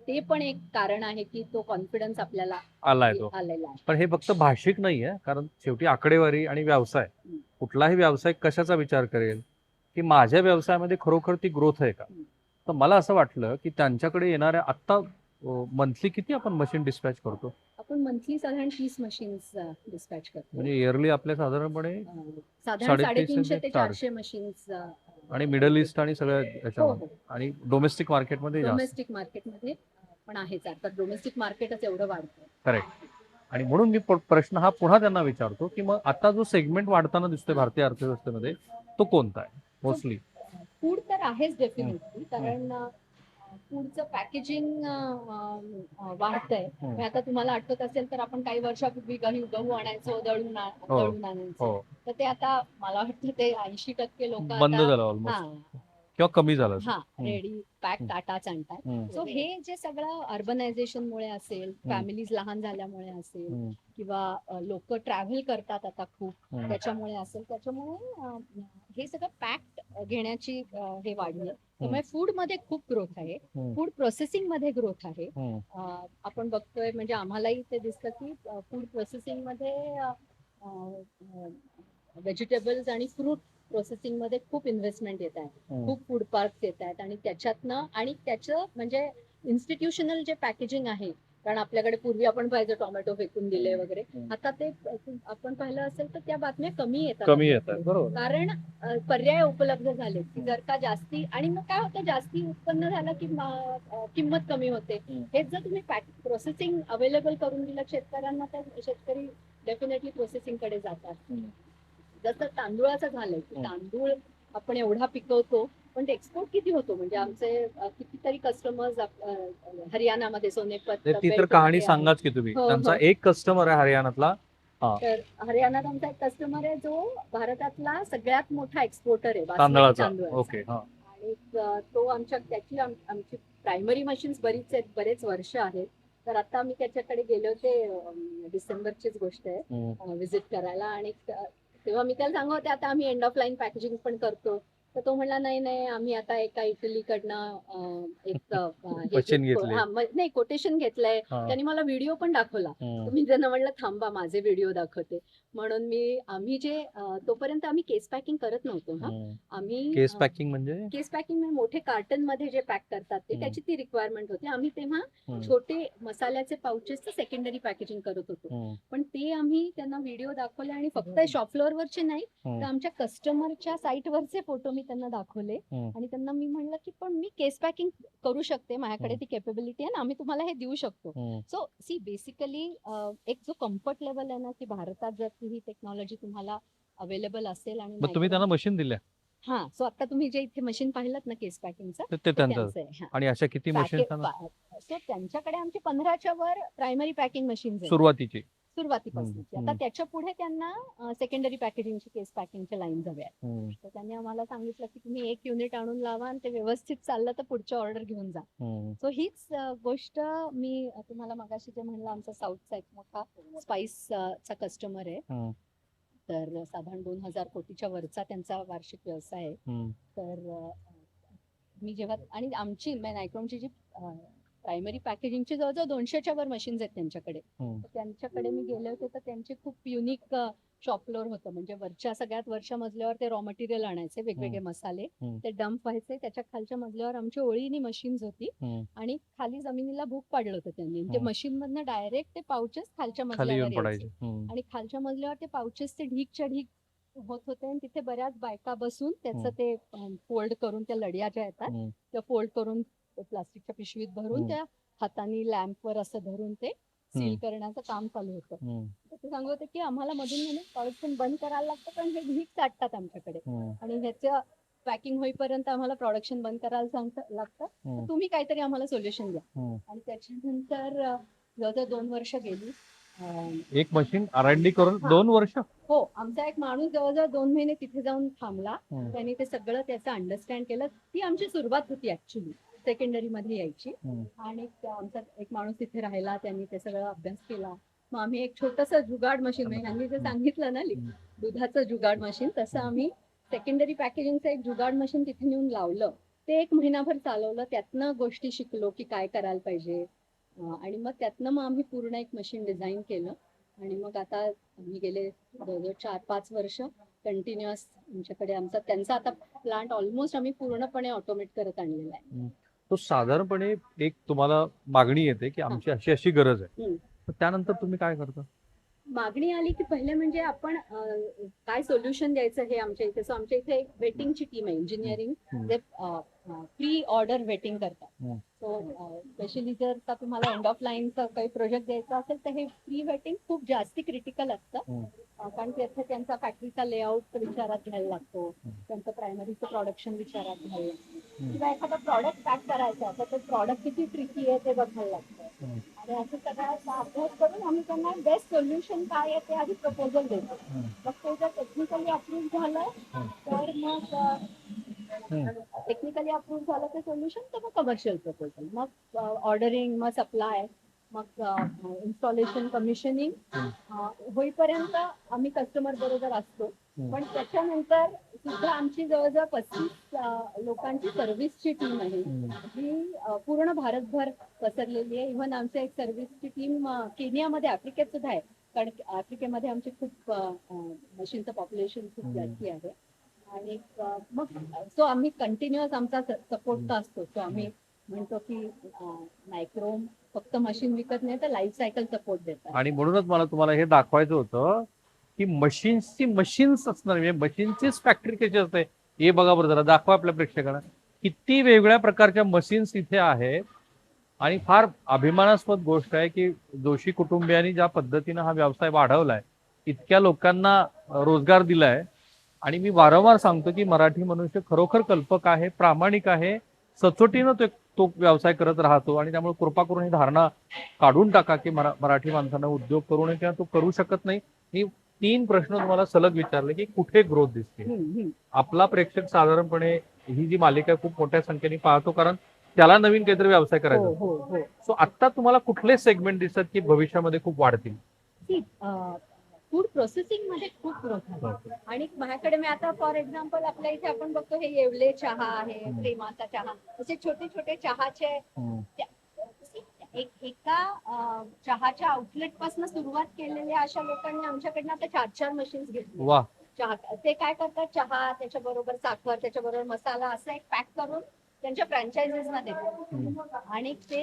ते पण एक कारण आहे की तो कॉन्फिडन्स आपल्याला आलाय तो. आलेला आहे. पण हे फक्त भाषिक नाहीये, कारण शेवटी आकडेवारी आणि व्यवसाय. हं. कुठलाही व्यावसायिक कशाचा विचार करेल, की माझ्या व्यवसायामध्ये खरोखर ती ग्रोथ आहे का? हं. तर मला असं वाटलं, की त्यांच्याकडे येणाऱ्या आत्ता मंथली किती आपण मशीन डिस्पॅच करतो? आपण मंथली साधारण 30 मशीन्स डिस्पॅच करतो. म्हणजे इयरली आपल्या साधारणपणे साधारण 350 350 ते 400 400 मशीन्स. आणि मिडल ईस्ट आणि सगळ्या हो याच्यामध्ये हो आणि डोमेस्टिक मार्केटमध्ये जास्त. डोमेस्टिक मार्केटमध्ये पण आहेच. आता डोमेस्टिक मार्केटच एवढं वाढतं. करेक्ट. आणि म्हणून मी प्रश्न हा पुन्हा त्यांना विचारतो, की मग आता जो सेगमेंट वाढताना दिसतोय भारतीय अर्थव्यवस्थेमध्ये, तो कोणता आहे मोस्टली? फूड तर आहेच डेफिनेटली, कारण फूडचं पॅकेजिंग वाढतंय. हं. आता तुम्हाला आठवत असेल तर आपण काही वर्षापूर्वी गहू आणायचो, दळून हो. आणायचो. हो. तर ते आता मला वाटतं ते 80% लोक बंद आता झालं ऑलमोस्ट हा किंवा कमी झालं असेल. हा हं. रेडी पॅक हं. टाटाच आणतात. हं. सो हे जे सगळं अर्बनायझेशनमुळे असेल, फॅमिलीज लहान झाल्यामुळे असेल हं. किंवा लोक ट्रॅव्हल करतात आता खूप, हं. त्याच्यामुळे असेल, त्याच्यामुळे हे सगळं पॅक्ट घेण्याची हे वाढलं. त्यामुळे फूड मध्ये खूप ग्रोथ आहे. हं. फूड प्रोसेसिंग मध्ये ग्रोथ आहे. हं. आपण बघतोय म्हणजे आम्हालाही ते दिसतं की फूड प्रोसेसिंग मध्ये व्हेजिटेबल्स आणि फ्रूट प्रोसेसिंग मध्ये खूप इन्व्हेस्टमेंट येत आहे. हं. खूप फूड पार्क येत आहेत आणि त्याच्यातनं आणि त्याचं म्हणजे इन्स्टिट्यूशनल जे पॅकेजिंग आहे, कारण आपल्याकडे पूर्वी आपण पाहिजे टोमॅटो फेकून दिले वगैरे, आता ते आपण पाहिलं असेल तर त्या बातम्या कमी येतात. बरोबर. कारण पर्याय उपलब्ध झाले की जर का जास्ती, आणि मग काय होतं, जास्ती उत्पन्न झालं की किंमत कमी होते. हेच जर तुम्ही प्रोसेसिंग अवेलेबल करून दिलं शेतकऱ्यांना, तर शेतकरी डेफिनेटली प्रोसेसिंग कडे जातात. जसं तांदूळाचं झालंय की तांदूळ आपण एवढा पिकवतो, पण ते एक्सपोर्ट किती होतो, म्हणजे आमचे कितीतरी कस्टमर्स हरियाणामध्ये सोनेपत ती तर बेल्ट कहाणी मध्ये आहेत. सांगाच की तुम्ही. हो, त्यांचा हो. एक कस्टमर आहे हरियाणातला. हा. तर हरियाणात आमचा एक कस्टमर आहे जो भारतातला सगळ्यात मोठा एक्सपोर्टर आहे बासमती तांदळाचा. तांदूळाचा. ओके. हा. आणि तो आमची प्रायमरी मशीन्स बरेच वर्ष आहेत. तर आता मी त्याच्याकडे गेले होते, डिसेंबरचीच गोष्ट आहे, व्हिजिट करायला, आणि तेव्हा मी त्याला सांगत होते आता आम्ही एंड ऑफ लाईन पॅकेजिंग पण करतो. तर तो म्हणला नाही आम्ही आता एका इटलीकडनं मशीन घेतली. नाही, कोटेशन घेतलंय. हा. त्यांनी मला व्हिडिओ पण दाखवला. तर मी त्यांना म्हणलं थांबा माझे व्हिडिओ दाखवते. म्हणून आम्ही तोपर्यंत आम्ही केस पॅकिंग करत नव्हतो. आम्ही केस पॅकिंग म्हणजे केस पॅकिंग म्हणजे मोठे कार्टन मध्ये जे पॅक करतात त्याची ती रिक्वायरमेंट होती. आम्ही तेव्हा छोटे मसाल्याचे पाउचेसचं सेकंडरी पॅकेजिंग करत होतो. पण ते आम्ही त्यांना व्हिडिओ दाखवले आणि फक्त शॉप फ्लोअर वरचे नाही, तर आमच्या कस्टमरच्या साईट वरचे फोटो मी त्यांना दाखवले आणि त्यांना मी म्हणलं की पण मी केस पॅकिंग करू शकते, माझ्याकडे ती कॅपेबिलिटी आहे ना, आम्ही तुम्हाला हे देऊ शकतो. सो सी बेसिकली एक जो कम्फर्ट लेवल आहे ना, की भारतात जर ही टेक्नॉलॉजी तुम्हाला अवेलेबल असेल आणि मग तुम्ही त्यांना मशीन दिल्या? हा, सो आता तुम्ही जे इथे मशीन पाहिलं ना केस पॅकिंगचं, ते त्यांचं. त्यांचं आहे. आणि अशा किती मशीन सो त्यांच्याकडे आमचे 15च्या वर प्रायमरी पॅकिंग मशीन्स आहेत सुरुवातीची? सुरुवातीपासूनची. आता त्याच्या पुढे त्यांना सेकंडरी पॅकेजिंगची, केस पॅकिंगच्या लाईन हव्या. तर त्यांनी आम्हाला सांगितलं की तुम्ही एक युनिट आणून लावा आणि ते व्यवस्थित चाललं तर पुढच्या ऑर्डर घेऊन जा. सो हीच गोष्ट मी तुम्हाला मगाशी जे म्हणलं, आमचा साऊथचा एक मोठा स्पाइसचा कस्टमर आहे. तर साधारण 2000 कोटीच्या वरचा त्यांचा वार्षिक व्यवसाय आहे. तर मी जेव्हा आणि आमची नायक्रॉमची जी प्रायमरी पॅकेजिंगची जवळजवळ 200च्या वर मशीन्स आहेत त्यांच्याकडे. हम्म. तर त्यांच्याकडे मी गेले होते तर त्यांचे खूप युनिक शॉप फ्लोअर होतं. म्हणजे सगळ्यात वरच्या मजल्यावर ते रॉ मटेरियल आणायचे, वेगवेगळे मसाले ते डंप व्हायचे. त्याच्या खालच्या मजल्यावर आमची ओळीनी मशीन्स होती आणि खाली जमिनीला भूक पाडलं होतं त्यांनी. ते मशीन मधनं डायरेक्ट ते पाउचेस खालच्या खाली येऊन मजल्यावर पडायचे. यायचे आणि खालच्या मजल्यावर ते पाउचेस ते ढीकच्या ढीक होत होते आणि तिथे बऱ्याच बायका बसून त्याचं ते फोल्ड करून त्या लढ्या ज्या येतात त्या फोल्ड करून प्लास्टिकच्या पिशवीत भरून त्या हाताने लॅम्पवर असं धरून ते सील करण्याचं काम चालू होतं. ते सांगत होते की आम्हाला मधून मधून प्रोडक्शन बंद करायला लागतं कारण हे ढीक साठतात आमच्याकडे आणि ह्याचं पॅकिंग होईपर्यंत आम्हाला प्रोडक्शन बंद करायला लागतं. तर तुम्ही काहीतरी आम्हाला सोल्युशन द्या. आणि त्याच्यानंतर जवळजवळ 2 वर्ष गेली. एक मशीन R&D करून 2 वर्ष. हो, आमचा एक माणूस जवळजवळ 2 महिने तिथे जाऊन थांबला. त्यांनी ते सगळं त्याचं अंडरस्टँड केलं. ती आमची सुरुवात होती ऍक्च्युली सेकंडरी मध्ये यायची. आणि आमचा एक माणूस तिथे राहिला, त्यांनी ते सगळं अभ्यास केला. मग आम्ही एक छोटस जुगाड मशीन, यांनी जे सांगितलं ना दुधाचं जुगाड मशीन, तसं आम्ही सेकंडरी पॅकेजिंगचं एक जुगाड मशीन तिथे नेऊन लावलं. ते 1 महिनाभर चालवलं. त्यातनं गोष्टी शिकलो की काय करायला पाहिजे. आणि मग त्यातनं आम्ही पूर्ण एक मशीन डिझाईन केलं. आणि मग आता आम्ही गेले जवळजवळ 4-5 वर्ष कंटिन्युअस आमच्याकडे त्यांचा आता प्लांट ऑलमोस्ट आम्ही पूर्णपणे ऑटोमेट करत आणलेला आहे. तो साधारणपणे एक तुम्हाला मागणी येते की आमची अशी अशी गरज आहे, तर त्यानंतर तुम्ही काय करता? मागणी आली की पहिले म्हणजे आपण काय सोल्युशन द्यायचं हे आमच्या इथे. सो आमच्या इथे एक वेटिंगची टीम आहे, इंजिनिअरिंग जे प्री ऑर्डर वेटिंग करतात. सो स्पेशली जर का तुम्हाला एंड ऑफ लाईनचा काही प्रोजेक्ट द्यायचा असेल तर हे प्री वेटिंग खूप जास्ती क्रिटिकल असतं. कारण तिथे त्यांचा फॅक्टरीचा लेआउट विचारात घ्यायला लागतो, त्यांचं प्रायमरीचं प्रोडक्शन विचारात घ्यायला लागतं, किंवा एखादा प्रॉडक्ट पॅक करायचा तर ते प्रॉडक्ट किती ट्रिकी आहे ते बघायला लागतं. आणि असं सगळ्याचा अभ्यास करून आम्ही त्यांना बेस्ट सोल्युशन काय आहे ते आधी प्रपोजल देतो. मग ते जर टेक्निकली अप्रूव्ह झालं तर मग टेक्निकली अप्रूव्ह झालं ते सोल्युशन, तर मग कमर्शियल प्रपोजल, मग ऑर्डरिंग, मग सप्लाय, मग इन्स्टॉलेशन, कमिशनिंग होईपर्यंत आम्ही कस्टमर बरोबर असतो. पण त्याच्यानंतर सुद्धा आमची जवळजवळ 35 लोकांची सर्व्हिसची टीम आहे, जी पूर्ण भारतभर पसरलेली आहे. इव्हन आमच्या एक सर्व्हिसची टीम केनियामध्ये, आफ्रिकेत सुद्धा आहे. कारण आफ्रिकेमध्ये आमचे खूप मशीनचं पॉप्युलेशन खूप जास्ती आहे. आणि मग सो आम्ही कंटिन्युअस आमचा सपोर्ट असतो. सो आम्ही म्हणतो की नायक्रोम फक्त मशीन विकत नाही तर लाईफ सायकल सपोर्ट देतात. आणि म्हणूनच मला तुम्हाला हे दाखवायचं होतं की मशीन्स असणार, म्हणजे मशीनचीच फॅक्टरी कशी असते हे बघा बरं, जरा दाखवा आपल्या प्रेक्षकांना. किती वेगवेगळ्या प्रकारच्या मशीन्स इथे आहेत. आणि फार अभिमानास्पद गोष्ट आहे की जोशी कुटुंबियांनी ज्या पद्धतीनं हा व्यवसाय वाढवलाय, इतक्या लोकांना रोजगार दिलाय. आणि मी वारंवार सांगतो की मराठी मनुष्य खरोखर कल्पक आहे, प्रामाणिक आहे, सचोटीनं तो व्यवसाय करत राहतो. आणि त्यामुळे कृपा करून ही धारणा काढून टाका की मराठी माणसांना उद्योग करू नये किंवा तो करू शकत नाही. मी 3 प्रश्न तुम्हाला सलग विचारले की कुठे ग्रोथ दिसते. आपला प्रेक्षक साधारणपणे ही जी मालिका खूप मोठ्या संख्येने पाहतो, कारण त्याला नवीन काहीतरी व्यवसाय करायचा. सो आता तुम्हाला कुठले सेगमेंट दिसतात की भविष्यामध्ये खूप वाढतील? फूड प्रोसेसिंग मध्ये खूप ग्रोथ आहे. आणि माझ्याकडे मी आता फॉर एक्झाम्पल आपल्या इथे आपण बघतो हे येवले चहा आहे, प्रेमाचा चहा, असे छोटे छोटे चहाचे एका चहाच्या आउटलेट पासून सुरुवात केलेल्या अशा लोकांनी आमच्याकडनं आता 4-4 मशीन्स घेतली. चहा ते काय करतात, चहा त्याच्याबरोबर साखर, त्याच्याबरोबर मसाला असं एक पॅक करून त्यांच्या फ्रँचायझीजना देतात. आणि ते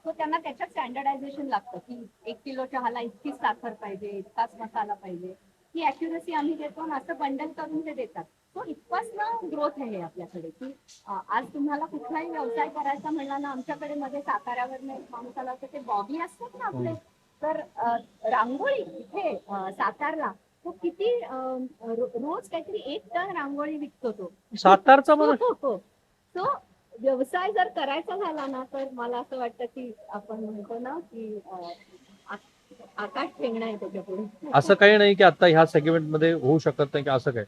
त्यांना त्याच्यात स्टँडर्डायझेशन लागतं की 1 किलो चहाला इतकीच साखर पाहिजे, इतकाच मसाला पाहिजे, ही अॅक्युरसी आम्ही देतो आणि असं बंडल करून ते देतात. तो इतकाच ग्रोथ आहे आपल्याकडे की आज तुम्हाला कुठलाही व्यवसाय करायचा म्हणला ना, आमच्याकडे मध्ये साताऱ्यावर माणसाला ते बॉबी असतात ना आपले, तर रांगोळी इथे सातारला तो किती रोज काहीतरी 1 टन रांगोळी विकतो तो सातारचा. तो व्यवसाय जर करायचा झाला ना तर मला असं वाटतं की आपण म्हणतो ना की आकाश ठेंगणं आहे त्याच्यापुढे. असं काही नाही की आता ह्या सेगमेंट मध्ये होऊ शकत नाही की असं काय.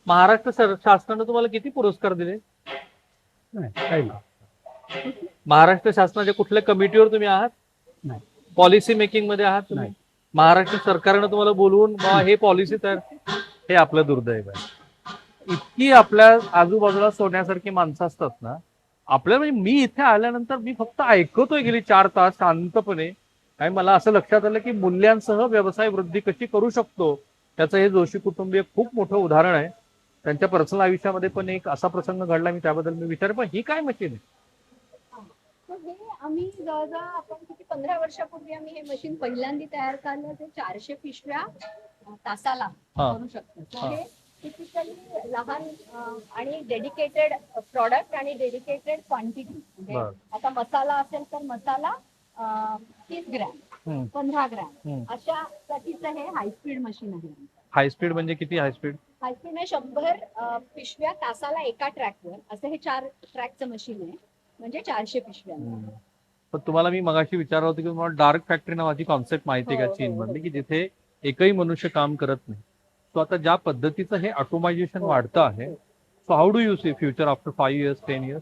महाराष्ट्र शासनाने तुम्हाला किती पुरस्कार दिले? महाराष्ट्र शासनाच्या कुठल्या कमिटीवर तुम्ही आहात? नाही. पॉलिसी मेकिंग मध्ये आहात तुम्ही? महाराष्ट्र सरकारनं तुम्हाला बोलवून हे पॉलिसी तयार, हे आपलं दुर्दैव आहे. इतकी आपल्या आजूबाजूला सोन्यासारखी माणसं असतात ना, आपल्याला म्हणजे मी इथे आल्यानंतर मी फक्त ऐकतोय गेली 4 तास शांतपणे. आणि मला असं लक्षात आलं की मूल्यांसह व्यवसाय वृद्धी कशी करू शकतो, त्याचं हे जोशी कुटुंबीय खूप मोठं उदाहरण आहे. त्यांच्या पर्सनल आयुष्यामध्ये पण एक असा प्रसंग घडला, मी त्याबद्दल मी विचार, पण ही काय मशीन आहे? तर हे आम्ही जवळजवळ आपण किती 15 वर्षापूर्वी आम्ही हे मशीन पहिल्यांदा तयार केलं. ते 400 पिशव्या तासाला हा. करू शकतो. तर हा. हे टिपिकली लहान आणि डेडिकेटेड प्रॉडक्ट आणि डेडिकेटेड क्वांटिटी. म्हणजे बरं. आता मसाला असेल तर मसाला 30 ग्रॅम, हम्म. 15 ग्रॅम हम्म. अशा साठीचं हे हाय स्पीड मशीन आहे. हाय स्पीड म्हणजे किती हाय स्पीड? हाय स्पीड आहे 100 पिशव्या तासाला एका ट्रॅकवर. असं हे 4 ट्रॅकचं मशीन आहे, म्हणजे 400 पिशव्या. पण तुम्हाला मी मगाशी विचारलं होतं की तुम्हाला डार्क फॅक्टरी नावाची कॉन्सेप्ट माहिती आहे हो, का हो, चीन हो. मधली, की जिथे एकही मनुष्य काम करत नाही. सो आता ज्या पद्धतीचं हे ऑटोमायझेशन हो, वाढतं आहे, हो. So how do you see future after 5 years 10 years?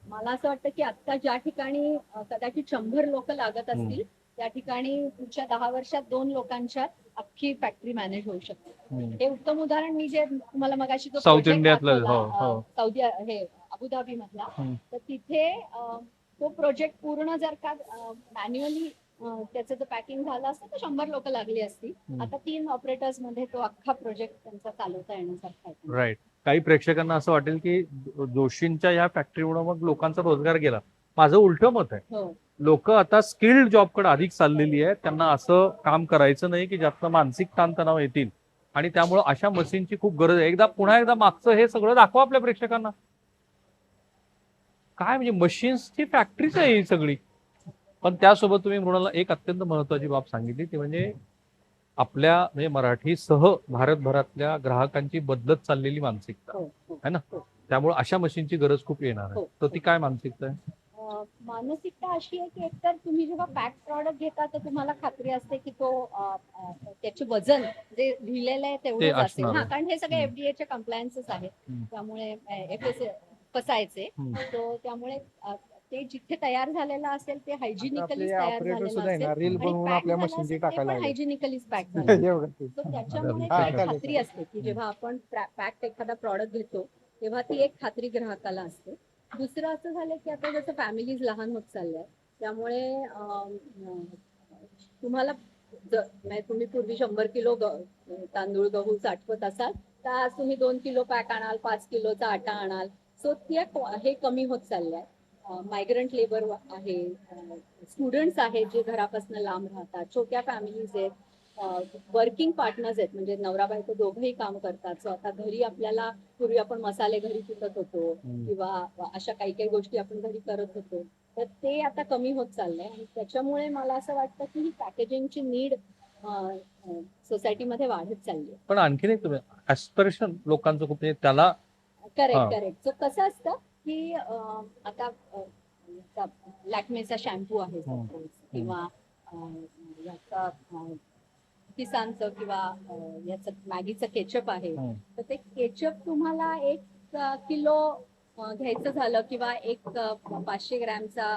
मला असं वाटतं की आता ज्या ठिकाणी कदाचित 100 लोक लागत असतील, त्या ठिकाणी पुढच्या 10 वर्षात 2 लोकांच्यात अख्खी फॅक्टरी मॅनेज होऊ शकते. हे उत्तम उदाहरण मी जे तुम्हाला मगाशी जो साऊथ प्रोजेक्ट इंडियातलं. दाखवला, हो, हो. सौदी हे अबुधाबी मधला, तर तिथे तो प्रोजेक्ट पूर्ण जर का मॅन्युअली त्याचं जर पॅकिंग झालं असतं तर 100 लोक लागली असती. आता 3 ऑपरेटर्स मध्ये तो अख्खा प्रोजेक्ट त्यांचा चालवता येण्यासारखा आहे. राईट. काही प्रेक्षकांना असं वाटेल की जोशींच्या या फॅक्टरीमुळे मग लोकांचा रोजगार गेला. माझं उलट मत आहे. हो, लोक आता स्किल्ड जॉबकडे अधिक चाललेली आहे. त्यांना असं काम करायचं नाही की जास्त मानसिक ताणतणाव येतील, आणि त्यामुळे अशा मशीनची खूप गरज आहे. पुन्हा एकदा मागचं हे सगळं दाखवा आपल्या प्रेक्षकांना. काय म्हणजे मशीन्सची फॅक्टरीच आहे ही सगळी. पण त्यासोबत तुम्ही मृणाला एक अत्यंत महत्वाची बाब सांगितली, ती म्हणजे आपल्या म्हणजे मराठीसह भारतभरातल्या ग्राहकांची बदलत चाललेली मानसिकता हो, हो, है ना. हो. त्यामुळे अशा मशीनची गरज खूप येणार आहे. हो, तर ती काय मानसिकता आहे? मानसिकता अशी आहे की एकतर तुम्ही जेव्हा पॅक प्रॉडक्ट घेता तर तुम्हाला खात्री असते की तो त्याचे वजन जे लिहिलेलं आहे तेवढंच असेल. असणार हा, आहे. कारण हे सगळे FDA चे कंप्लायन्सेस आहेत. त्यामुळे फसायचे. तो त्यामुळे ते जिथे तयार झालेलं असेल ते हायजिनिकली तयार झालेलं असेल, रील आणि बनवून पॅक आपल्या झालं मशीनची असेल ते टाकायला पण लागले. हायजिनिकलीच पॅक झालं. एवढं. तर त्याच्यामुळे हा, ती एक चालेल, खात्री असते की जेव्हा आपण पॅक एखादा प्रॉडक्ट घेतो तेव्हा ती एक खात्री ग्राहकाला असते. दुसरं असं झालं की आता जसं फॅमिलीज लहान होत चालल्या, त्यामुळे तुम्हाला म्हणजे तुम्ही पूर्वी 100 किलो तांदूळ गहू साठवत असाल, तर आज तुम्ही 2 किलो पॅक आणाल, 5 किलोचा आटा आणाल. सो हे कमी होत चाललंय. मायग्रंट लेबर आहे, स्टुडंट्स आहेत जे घरापासून लांब राहतात, छोट्या फॅमिलीज आहेत, वर्किंग पार्टनर्स आहेत, म्हणजे नवरा बायको दोघंही काम करतात. सो आता घरी आपल्याला, पूर्वी आपण मसाले घरी कुटत होतो किंवा अशा काही काही गोष्टी आपण घरी करत होतो, तर ते आता कमी होत चाललंय. आणि त्याच्यामुळे मला असं वाटतं की ही पॅकेजिंगची नीड सोसायटीमध्ये वाढत चालली आहे. पण आणखीन एक तुम्ही ऍस्पिरेशन लोकांचं खूप आहे त्याला. करेक्ट. सो कसं असतं की आता लॅक्मेचा शॅम्पू आहे suppose, किंवा याचा किसानचं किंवा याचं मॅगीचं केचप आहे. तर ते केचप तुम्हाला 1 किलो घ्यायचं झालं किंवा 500 ग्रॅमचा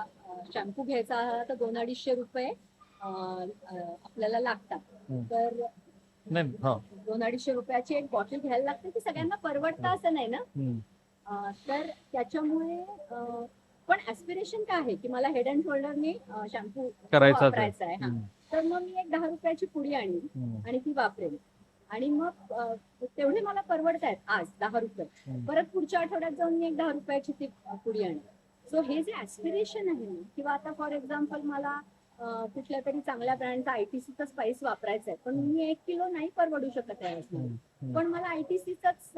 शॅम्पू घ्यायचा झाला तर 200-250 रुपये आपल्याला लागतात. तर नाही. हा. 200-250 रुपयाची एक बॉटल घ्यायला लागते. ती सगळ्यांना परवडतं असं नाही ना. तर त्याच्यामुळे पण ऍस्पिरेशन काय आहे की मला हेड अँड शोल्डरने शॅम्पू वापरायचा आहे. हा, तर मग मी एक 10 रुपयाची पुडी आणली आणि ती वापरेल, आणि मग तेवढे मला परवडत आहेत आज 10 रुपये. परत पुढच्या आठवड्यात जाऊन मी एक 10 रुपयाची ती पुडी आणली. सो हे जे ऍस्पिरेशन आहे ना, किंवा आता फॉर एक्झाम्पल मला कुठल्या तरी चांगल्या ब्रँडचा आयटीसीचा स्पाइस वापरायचा आहे, पण मी 1 किलो नाही परवडू शकत आहे, पण मला आयटीसीचाच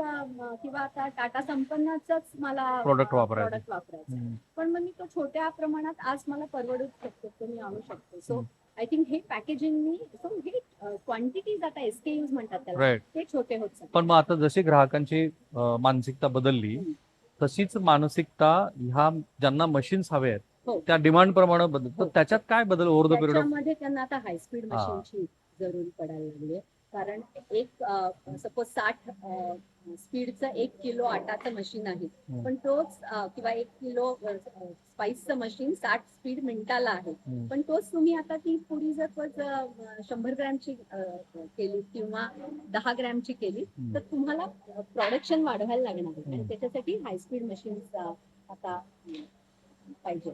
किंवा आता टाटा संपन्नाचाच मला Product वापरायचं. पण मग मी तो छोट्या प्रमाणात आज मला परवडू शकतो, तो मी आणू शकतो. सो आय थिंक हे पॅकेजिंग हे क्वांटिटीज आता एसकेयूज म्हणतात त्याला, राईट. ते छोटे होत चालले. पण मग आता जशी ग्राहकांची मानसिकता बदलली, तशीच मानसिकता ह्या ज्यांना मशीन्स हवे आहेत हो. त्या डिमांड प्रमाणे बदल. तर हो. त्याच्यात काय बदल ओव्हर द पिरियड ऑफ? त्याच्यामध्ये त्यांना आता हाय स्पीड मशीनची जरुरी पडायला लागली आहे. कारण एक सपोज 60 स्पीडचं 1 किलो आटाचं मशीन आहे, हम्म. पण तोच किंवा 1 किलो स्पाइसचं मशीन 60 स्पीड मिनिटाला आहे. पण तोच तुम्ही आता ती पुडी जर 100 ग्रॅमची केली किंवा 10 ग्रॅमची केली तर तुम्हाला प्रोडक्शन वाढवायला लागणार आहे आणि त्याच्यासाठी हाय स्पीड मशीन आता पाहिजे.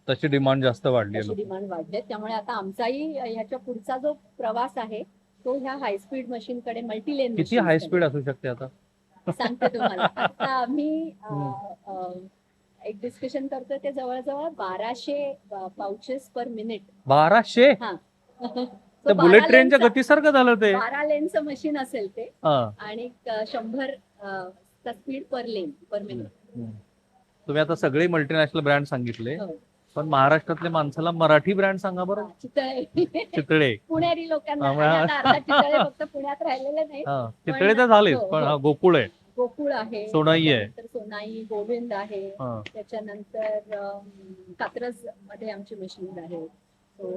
तशी डिमांड जास्त वाढली अशी आहे. डिमांड वाढली आहे. त्यामुळे आता आमचाही ह्याच्या पुढचा जो प्रवास आहे तो ह्या हाय स्पीड मशीन कडे मल्टीलेन किती हाय स्पीड असू शकते आता? सांगते तुम्हाला. आता आम्ही एक डिस्कशन करतोय ते जवळजवळ 1200 पाउचेस पर मिनिट. 1200? हा. त्या बुलेट ट्रेनच्या गतीसारखं झालं ते. 12 लेनचं मशीन असेल ते हा. आणि 100 स्पीड पर लेन पर मिनिट. तुम्ही आता सगळे मल्टीनॅशनल ब्रँड सांगितले, हो. पण महाराष्ट्रातल्या माणसाला मराठी ब्रँड सांगा बरं. चितळे चितळे. पुणेरी लोकांना हा. आणि आता अर्थात चितळे फक्त पुण्यात राहिलेले नाही. हा, चितळे तर झालेच, हो, पण हो. हा गोकुळ आहे, गोकुळ आहे, सोनाई आहे. त्याच्यानंतर सोनाई, गोविंद आहे, हा. त्याच्यानंतर कात्रज मध्ये आमची मशीन आहे. So,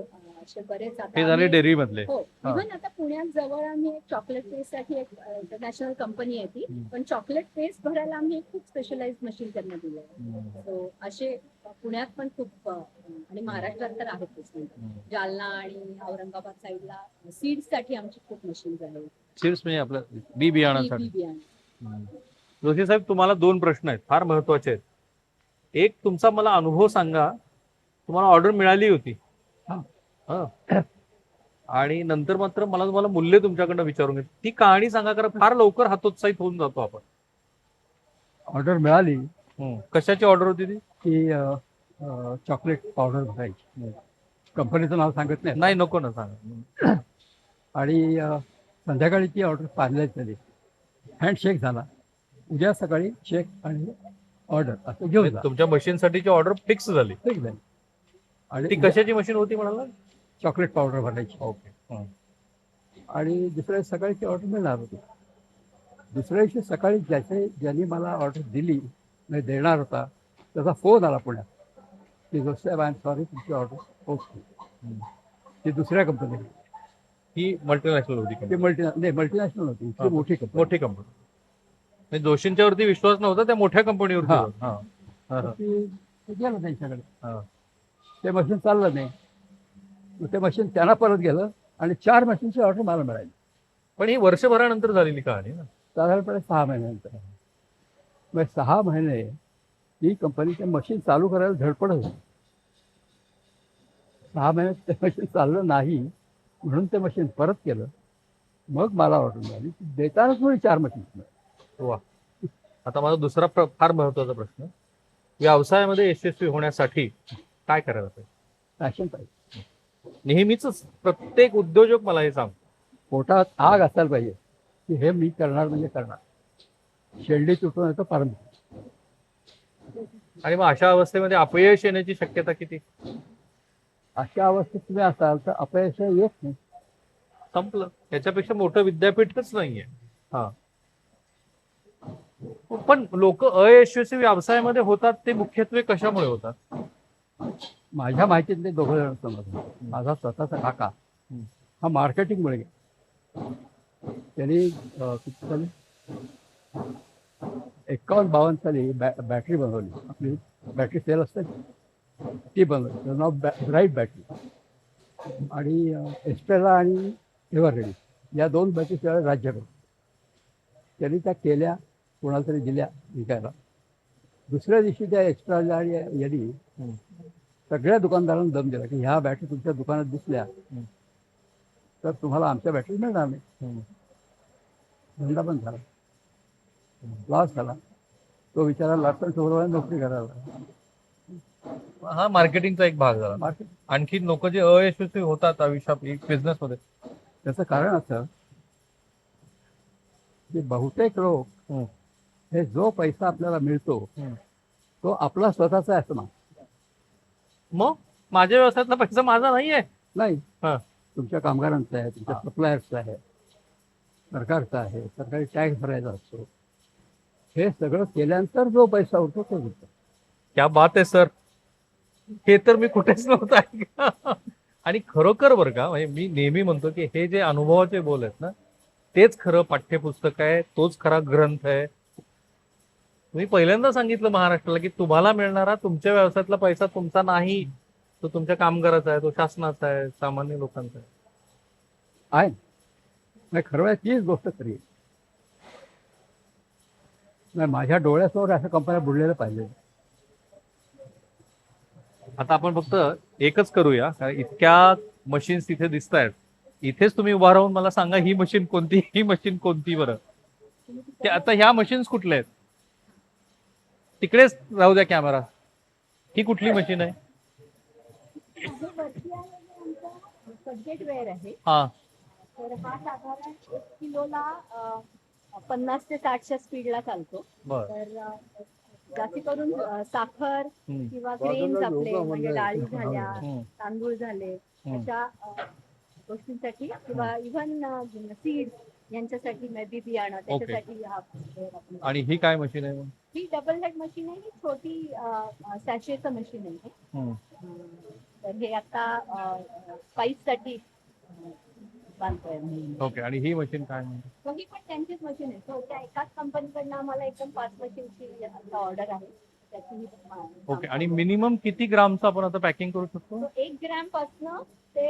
असे बरेच आता हे झाले आम्ही- डेअरी मधले. हो, हा. इव्हन आता पुण्यात जवळ आम्ही एक चॉकलेट पेस्ट साठी एक इंटरनॅशनल कंपनी आहे ती, पण चॉकलेट पेस्ट भरायला आम्ही एक खूप स्पेशलाइज मशीन त्यांना दिलं आहे. सो असे पुण्यात पण खूप आणि महाराष्ट्रात तर आहेतच. जालना आणि औरंगाबाद साईडला सीड्स साठी आमची खूप मशीन्स आहेत. सीड्स म्हणजे आपलं बी बियाणांसाठी. बी बियाणे. जोशी साहेब, तुम्हाला 2 प्रश्न आहेत, फार महत्वाचे आहेत. एक, तुमचा मला अनुभव सांगा, तुम्हाला ऑर्डर मिळाली होती. हा. आणि नंतर मात्र मला तुम्हाला मूल्य तुमच्याकडनं विचारून घेत, ती कहाणी सांगा, कारण फार लवकर हातोत्साहित होऊन जातो आपण. ऑर्डर मिळाली कशाची ऑर्डर होती ती? की चॉकलेट पावडर भरायची. कंपनीचं नाव सांगत नाही. नाही, नको ना सांगा. आणि संध्याकाळी ती ऑर्डर फायनलाइज झाली. हँडशेक झाला. उद्या सकाळी चेक आणि ऑर्डर असं घेऊन जा. तुमच्या मशीन साठीची ऑर्डर फिक्स झाली. ठीक आहे. आणि ती कशाची मशीन होती म्हणाला? चॉकलेट पावडर भरायची. ओके. आणि दुसऱ्या सकाळी ती ऑर्डर मिळणार होती. दुसऱ्या दिवशी सकाळी ज्यांनी मला ऑर्डर दिली म्हणजे देणार होता त्याचा फोन आला पुण्यात की जोशी साहेब, आय एम सॉरी, तुमची ऑर्डर पोहोचली. ती दुसऱ्या कंपनीची. ही मल्टीनॅशनल होती ती मल्टीनॅशनल होती. हा. इतकी मोठी कंपनी. मोठी कंपनी. म्हणजे जोशींच्या वरती विश्वास नव्हता, त्या मोठ्या कंपनीवरती. हा. हा. हा, हा. ते गेलं त्यांच्याकडे. हा. ते मशीन चाललं नाही. मग ते मशीन त्यांना परत गेलं आणि 4 मशीनची ऑर्डर मला मिळाली. पण ही वर्षभरानंतर झालेली कहाणी ना. साधारणपणे 6 महिन्यानंतर. मग 6 महिने ही कंपनी ते मशीन चालू करायला धडपडत होती. 6 महिन्यात ते मशीन चाललं नाही म्हणून ते मशीन परत केलं. मग मला ऑर्डर मिळाली. देतानाच थोडी 4 मशीन मिळाली. वा. आता माझा दुसरा फार महत्वाचा प्रश्न, व्यवसायामध्ये यशस्वी होण्यासाठी काय करायला पाहिजे? फॅशन पाहिजे. नेहमीच प्रत्येक उद्योजक मला हे सांगतो, पोटात आग असायला पाहिजे की हे मी करणार म्हणजे करणार. शेंडी तुटून येतं परंतु. आणि मग अशा अवस्थेमध्ये अपयश येण्याची शक्यता किती? अशा अवस्थेत तुम्ही असाल तर अपयश येत नाही. संपलं. याच्यापेक्षा मोठं विद्यापीठच नाहीये. हा. पण लोक अयशस्वी व्यवसायामध्ये होतात ते मुख्यत्वे कशामुळे होतात? माझ्या माहितीतले 2 जण समजले. माझा स्वतःचा काका हा मार्केटिंगमुळे गेला. त्यांनी किती साली 51-52 साली बॅटरी बनवली. आपली बॅटरी सेल असते ती बनवली. त्याचं नाव ब्राईट बॅटरी. आणि एस्ट्रेला आणि एव्हररेडी या 2 बॅटरी सेल राज्य करतो. त्यांनी त्या केल्या, कोणाला तरी दिल्या विकायला. दुसऱ्या दिवशी त्या एक्स्ट्राला आणि यांनी सगळ्या दुकानदारांना दम दिला की ह्या बॅटरी तुमच्या दुकानात दिसल्या तर तुम्हाला आमच्या बॅटरी मिळणार नाही. धंदा बंद झाला. लॉस झाला. तो विचारा लाटण चोरवाला नोकरी करायला. हा मार्केटिंगचा एक भाग झाला. मार्केट आणखी लोक जे अयशस्वी होतात आयुष्यात बिझनेस मध्ये, त्याचं कारण असं की बहुतेक लोक हे जो पैसा आपल्याला मिळतो तो आपला स्वतःचा आहे असं मानतात. मग माझ्या व्यवसायातला पैसा माझा नाहीये. नाही, हा. तुमच्या कामगारांचा आहे, तुमच्या सप्लायर्सचा आहे, सरकारचा आहे, सरकारी टॅक्स भरायचा असतो. हे सगळं केल्यानंतर जो पैसा उरतो तो उरतो. क्या बात आहे सर, हे तर मी कुठेच नव्हतं ऐकलं. आणि खरोखर बरं का, म्हणजे मी नेहमी म्हणतो की हे जे अनुभवाचे बोल आहेत ना तेच खरं पाठ्यपुस्तक आहे, तोच खरा ग्रंथ आहे. तुम्ही पहिल्यांदा सांगितलं महाराष्ट्राला की तुम्हाला मिळणारा तुमच्या व्यवसायातला पैसा तुमचा नाही, तो तुमच्या कामगाराचा आहे, तो शासनाचा आहे, सामान्य लोकांचा आहे. आहे नाही, खरं आहे, तीच गोष्ट खरी आहे. नाही, माझ्या डोळ्यासमोर अशा कंपन्या बुडलेल्या पाहिजे. आता आपण फक्त एकच करूया, कारण इतक्या मशीन्स तिथे दिसत आहेत. इथेच तुम्ही उभा राहून मला सांगा ही मशीन कोणती, ही मशीन कोणती बरं. ते आता ह्या मशीन्स कुठल्या आहेत? तिकडेच राहू द्या कॅमेरा. ही कुठली मशीन आहे? सब्जेक्ट वेअर आहे. हा, तर हा साधारण 1 किलोला 50 ते 60च्या स्पीडला चालतो. बर. तर जास्ती करून साखर हम्म. किंवा ग्रेन्स आपले म्हणजे डाळी झाल्या, तांदूळ झाले, अशा गोष्टींसाठी किंवा इव्हन सीड यांच्यासाठी बी बियाणं त्याच्यासाठी हा वेअर आपण. आणि ही काय मशीन आहे मग? ही डबल हेड मशीन आहे. ही छोटी सॅशेचं मशीन आहे. तर हे आता स्पाइससाठी बांधतोय आम्ही. ओके. आणि ही मशीन काय म्हणते? तर ही पण त्यांचीच मशीन आहे. So, त्या एकाच कंपनीकडनं आम्हाला एकदम 5 मशीनची ऑर्डर आहे. त्याची ही ओके. आणि मिनिमम किती ग्रामचं आपण आता पॅकिंग करू शकतो? 1 ग्रॅम पासून ते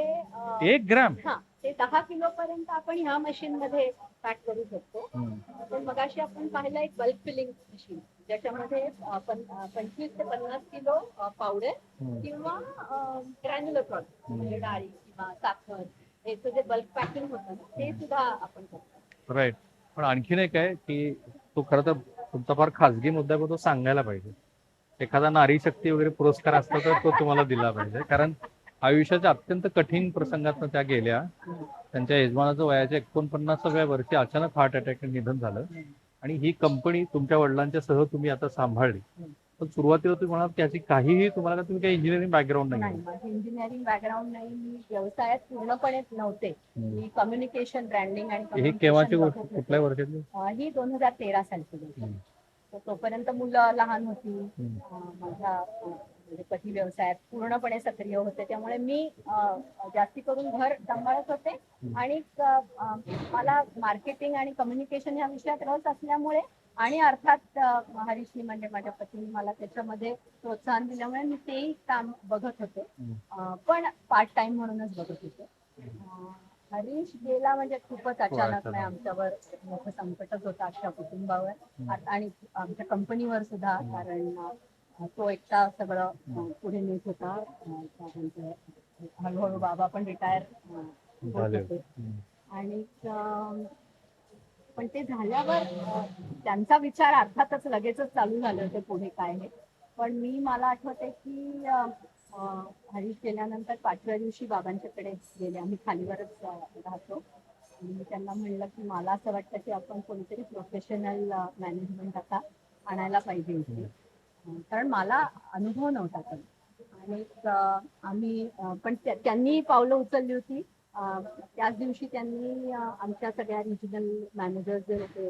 1 ग्रॅम? हा, ते 10 किलो पर्यंत आपण ह्या मशीन मध्ये पॅक करू शकतो. पण मगाशी आपण पाहिलं एक बल्क फिलिंग मशीन, ज्याच्यामध्ये 25 ते 50 किलो पावडर किंवा ग्रॅन्युलर प्रॉडक्ट म्हणजे डाळी किंवा साखर याचं जे बल्क पॅकिंग होतं ना, ते सुद्धा आपण करतो. राईट. पण आणखीन एक आहे की तो खरं तर तुमचा फार खाजगी मुद्दा आहे, पण तो सांगायला पाहिजे. एखादा नारी शक्ती वगैरे पुरस्कार असता तर तो तुम्हाला दिला पाहिजे, कारण आयुष्याच्या अत्यंत कठीण प्रसंगातनं त्या गेल्या. त्यांच्या यजमानाचं वयाच्या 49व्या वर्षी अचानक हार्ट अटॅकने निधन झालं. आणि ही कंपनी तुमच्या वडिलांच्या सह तुम्ही आता सांभाळली. पण सुरुवातीला तुम्ही म्हणाल त्याची काहीही तुम्हाला, तुम्ही काही इंजिनिअरिंग बॅकग्राऊंड नाही? माझं इंजिनिअरिंग बॅकग्राऊंड नाही. मी व्यवसायात पूर्णपणे नव्हते. मी कम्युनिकेशन, ब्रँडिंग आणि ही केव्हाची गोष्ट, कुठल्या वर्षातली? ही 2013 सालची गोष्ट. तोपर्यंत मुलं लहान होती. माझ्या म्हणजे पती व्यवसायात पूर्णपणे सक्रिय होते, त्यामुळे मी जास्ती करून घर सांभाळत होते. आणि मला मार्केटिंग आणि कम्युनिकेशन या विषयात रस असल्यामुळे आणि अर्थात हरीशनी म्हणजे माझ्या पतीने मला त्याच्यामध्ये प्रोत्साहन दिल्यामुळे मी तेही काम बघत होते, पण पार्ट टाइम म्हणूनच बघत होते. हरीश गेला म्हणजे खूपच अचानक नाही, आमच्यावर मोठं संकटच होतं अख्ख्या कुटुंबावर आणि आमच्या कंपनीवर सुद्धा, कारण तो एकटा सगळं पुढे नेत होता. हळूहळू बाबा पण रिटायर होते. आणि पण ते झाल्यावर त्यांचा विचार अर्थातच लगेचच चालू झालं होतं पुढे काय आहे. पण मला आठवते की हरीश गेल्यानंतर 5व्या दिवशी बाबांच्याकडे गेले. आम्ही खालीवरच राहतो. आणि त्यांना म्हणलं की मला असं वाटतं की आपण कोणीतरी प्रोफेशनल मॅनेजमेंट आता आणायला पाहिजे इथे, कारण मला अनुभव नव्हता. आणि आम्ही पण त्यांनी पावलं उचलली होती. त्याच दिवशी त्यांनी आमच्या सगळ्या रिजनल मॅनेजर जे होते